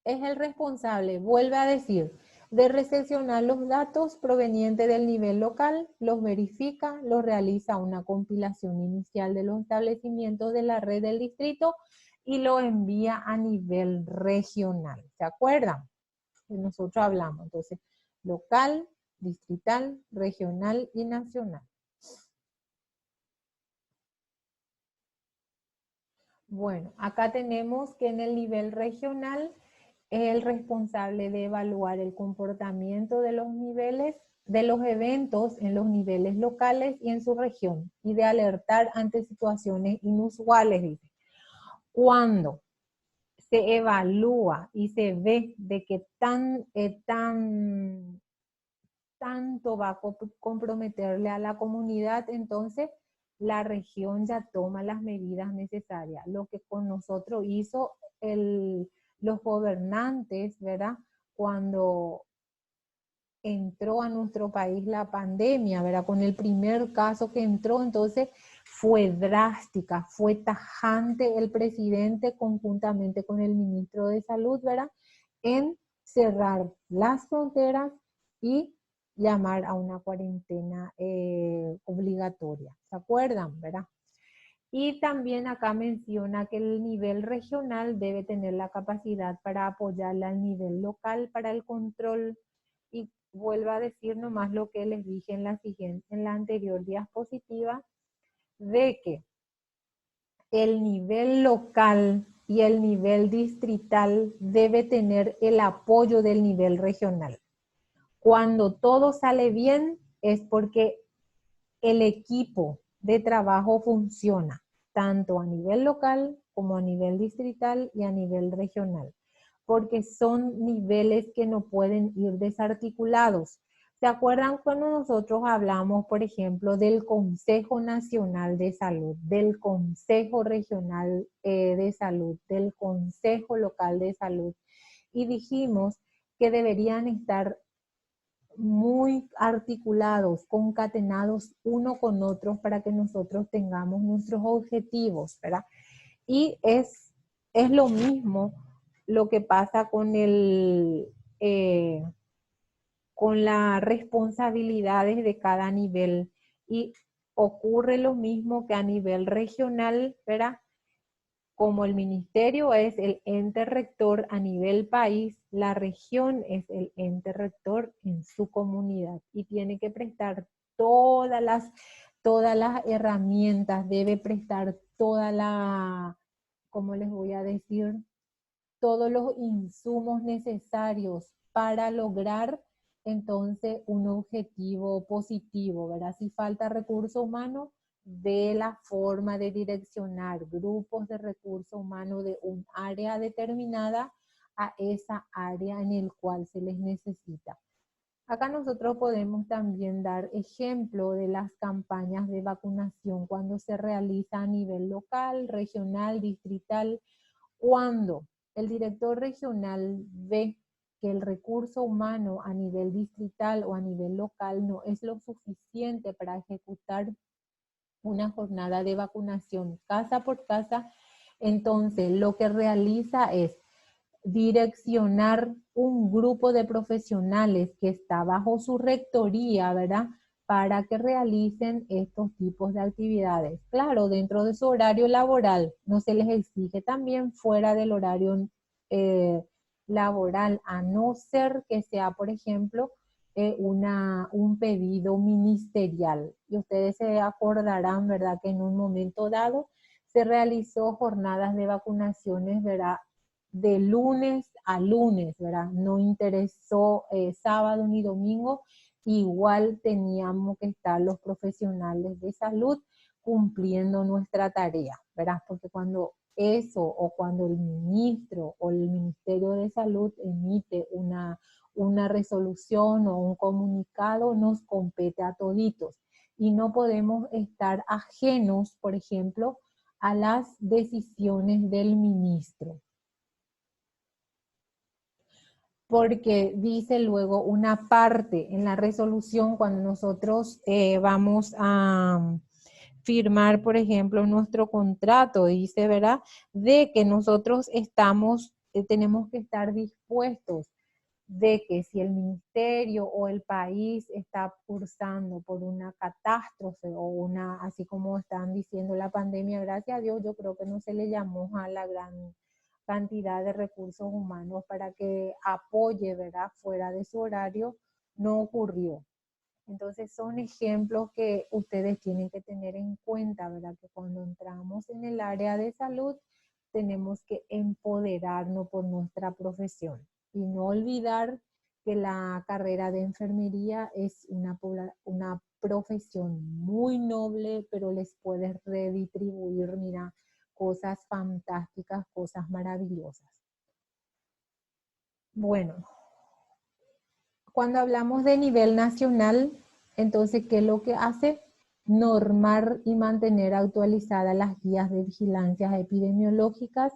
es el responsable, vuelve a decir, de recepcionar los datos provenientes del nivel local, los verifica, los realiza una compilación inicial de los establecimientos de la red del distrito y lo envía a nivel regional. ¿Se acuerdan? Que nosotros hablamos. Entonces, local, distrital, regional y nacional. Bueno, acá tenemos que en el nivel regional es el responsable de evaluar el comportamiento de los niveles, de los eventos en los niveles locales y en su región, y de alertar ante situaciones inusuales, dice. Cuando se evalúa y se ve de que tanto va a comprometerle a la comunidad, entonces la región ya toma las medidas necesarias. Lo que con nosotros hizo los gobernantes, ¿verdad? Cuando entró a nuestro país la pandemia, ¿verdad? Con el primer caso que entró, entonces fue drástica, fue tajante el presidente conjuntamente con el ministro de Salud, ¿verdad? En cerrar las fronteras y llamar a una cuarentena obligatoria. ¿Se acuerdan, verdad? Y también acá menciona que el nivel regional debe tener la capacidad para apoyarle al nivel local para el control. Y vuelvo a decir nomás lo que les dije en la anterior diapositiva, de que el nivel local y el nivel distrital debe tener el apoyo del nivel regional. Cuando todo sale bien es porque el equipo de trabajo funciona, tanto a nivel local como a nivel distrital y a nivel regional, porque son niveles que no pueden ir desarticulados. ¿Se acuerdan cuando nosotros hablamos, por ejemplo, del Consejo Nacional de Salud, del Consejo Regional de Salud, del Consejo Local de Salud? Y dijimos que deberían estar muy articulados, concatenados uno con otro para que nosotros tengamos nuestros objetivos, ¿verdad? Y es lo mismo lo que pasa con con las responsabilidades de cada nivel, y ocurre lo mismo que a nivel regional, ¿verdad? Como el ministerio es el ente rector a nivel país, la región es el ente rector en su comunidad y tiene que prestar todas las herramientas, debe prestar toda la, ¿cómo les voy a decir? todos los insumos necesarios para lograr entonces un objetivo positivo, ¿verdad? Si falta recurso humano, ve la forma de direccionar grupos de recursos humanos de un área determinada a esa área en el cual se les necesita. Acá nosotros podemos también dar ejemplo de las campañas de vacunación cuando se realiza a nivel local, regional, distrital, cuando el director regional ve que el recurso humano a nivel distrital o a nivel local no es lo suficiente para ejecutar una jornada de vacunación casa por casa, entonces lo que realiza es direccionar un grupo de profesionales que está bajo su rectoría, ¿verdad? Para que realicen estos tipos de actividades. Claro, dentro de su horario laboral, no se les exige también fuera del horario laboral, a no ser que sea, por ejemplo, un pedido ministerial. Y ustedes se acordarán, ¿verdad?, que en un momento dado se realizó jornadas de vacunaciones, ¿verdad?, de lunes a lunes, ¿verdad? No interesó sábado ni domingo, igual teníamos que estar los profesionales de salud cumpliendo nuestra tarea, ¿verdad? Porque cuando eso o cuando el ministro o el Ministerio de Salud emite una resolución o un comunicado, nos compete a toditos. Y no podemos estar ajenos, por ejemplo, a las decisiones del ministro. Porque dice luego una parte en la resolución cuando nosotros vamos a firmar, por ejemplo, nuestro contrato, dice, ¿verdad?, de que nosotros tenemos que estar dispuestos de que si el ministerio o el país está cursando por una catástrofe o así como están diciendo la pandemia, gracias a Dios, yo creo que no se le llamó a la gran cantidad de recursos humanos para que apoye, ¿verdad?, fuera de su horario, no ocurrió. Entonces son ejemplos que ustedes tienen que tener en cuenta, ¿verdad?, que cuando entramos en el área de salud tenemos que empoderarnos por nuestra profesión y no olvidar que la carrera de enfermería es una profesión muy noble, pero les puede redistribuir, mira, cosas fantásticas, cosas maravillosas. Bueno, cuando hablamos de nivel nacional, entonces, ¿qué es lo que hace? Normar y mantener actualizadas las guías de vigilancia epidemiológicas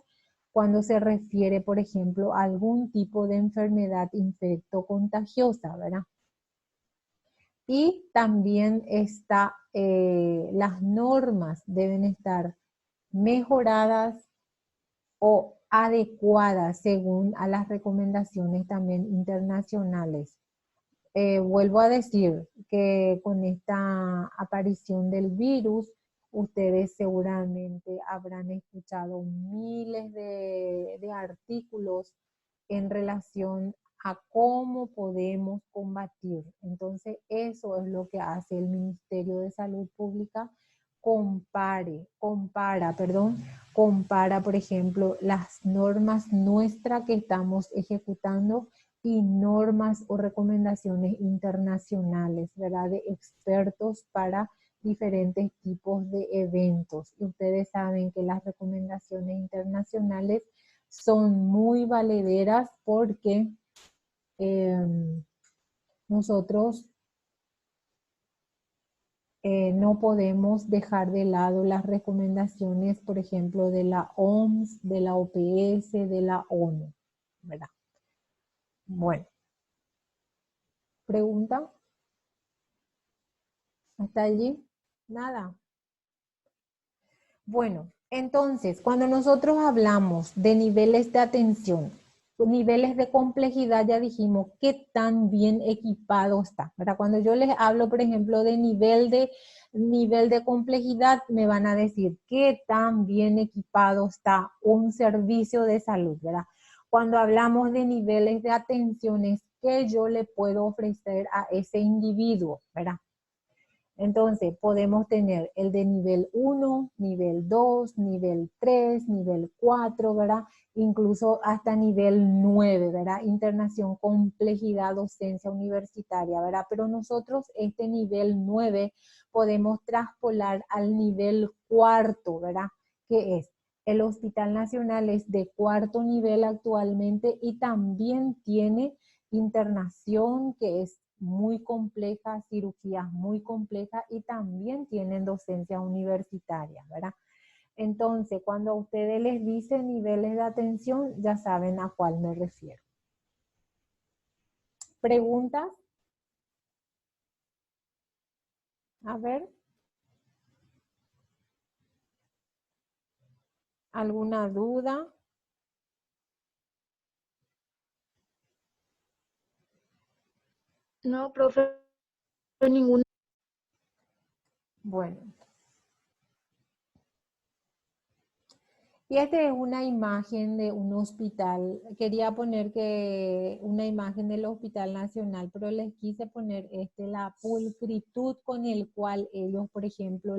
cuando se refiere, por ejemplo, a algún tipo de enfermedad infecto-contagiosa, ¿verdad? Y también las normas deben estar mejoradas o adecuadas según a las recomendaciones también internacionales. Vuelvo a decir que con esta aparición del virus, ustedes seguramente habrán escuchado miles de artículos en relación a cómo podemos combatir. Entonces, eso es lo que hace el Ministerio de Salud Pública. Compara, por ejemplo, las normas nuestras que estamos ejecutando y normas o recomendaciones internacionales, ¿verdad?, de expertos para diferentes tipos de eventos. Y ustedes saben que las recomendaciones internacionales son muy valederas porque nosotros no podemos dejar de lado las recomendaciones, por ejemplo, de la OMS, de la OPS, de la ONU, ¿verdad? Bueno. ¿Pregunta? ¿Hasta allí? Nada. Bueno, entonces, cuando nosotros hablamos de niveles de atención, niveles de complejidad, ya dijimos qué tan bien equipado está, ¿verdad? Cuando yo les hablo, por ejemplo, de nivel de complejidad, me van a decir qué tan bien equipado está un servicio de salud, ¿verdad? Cuando hablamos de niveles de atenciones, ¿qué yo le puedo ofrecer a ese individuo, ¿verdad? Entonces, podemos tener el de nivel 1, nivel 2, nivel 3, nivel 4, ¿verdad? Incluso hasta nivel 9, ¿verdad? Internación, complejidad, docencia universitaria, ¿verdad? Pero nosotros este nivel 9 podemos traspolar al nivel cuarto, ¿verdad? Que es el Hospital Nacional es de cuarto nivel actualmente y también tiene internación que es muy compleja, cirugías muy complejas y también tienen docencia universitaria, ¿verdad? Entonces, cuando a ustedes les dicen niveles de atención, ya saben a cuál me refiero. ¿Preguntas? A ver. ¿Alguna duda? No, profe, ninguna. Bueno. Y esta es una imagen de un hospital. Quería poner que una imagen del Hospital Nacional, pero les quise poner la pulcritud con el cual ellos, por ejemplo,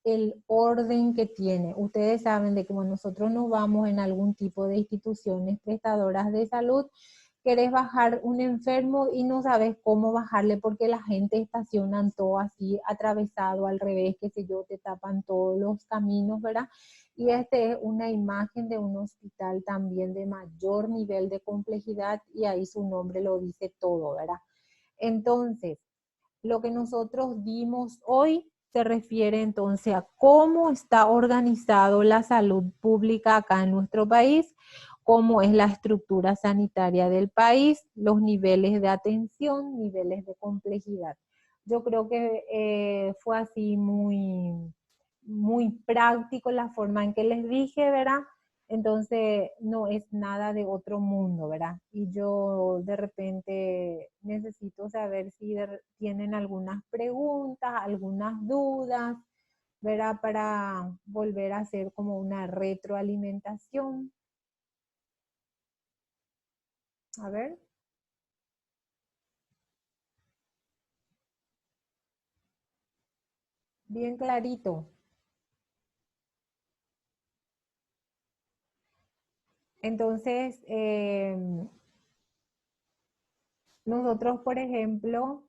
el orden que tiene. Ustedes saben de que cuando nosotros nos vamos en algún tipo de instituciones prestadoras de salud, querés bajar un enfermo y no sabes cómo bajarle porque la gente estacionan todo así, atravesado al revés, qué sé yo, te tapan todos los caminos, ¿verdad? Y esta es una imagen de un hospital también de mayor nivel de complejidad y ahí su nombre lo dice todo, ¿verdad? Entonces, lo que nosotros vimos hoy se refiere entonces a cómo está organizado la salud pública acá en nuestro país, cómo es la estructura sanitaria del país, los niveles de atención, niveles de complejidad. Yo creo que fue así muy práctico la forma en que les dije, ¿verdad? Entonces no es nada de otro mundo, ¿verdad? Y yo de repente necesito saber si tienen algunas preguntas, algunas dudas, ¿verdad? Para volver a hacer como una retroalimentación. A ver. Bien clarito. Entonces, nosotros, por ejemplo,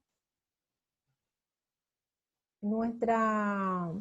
nuestra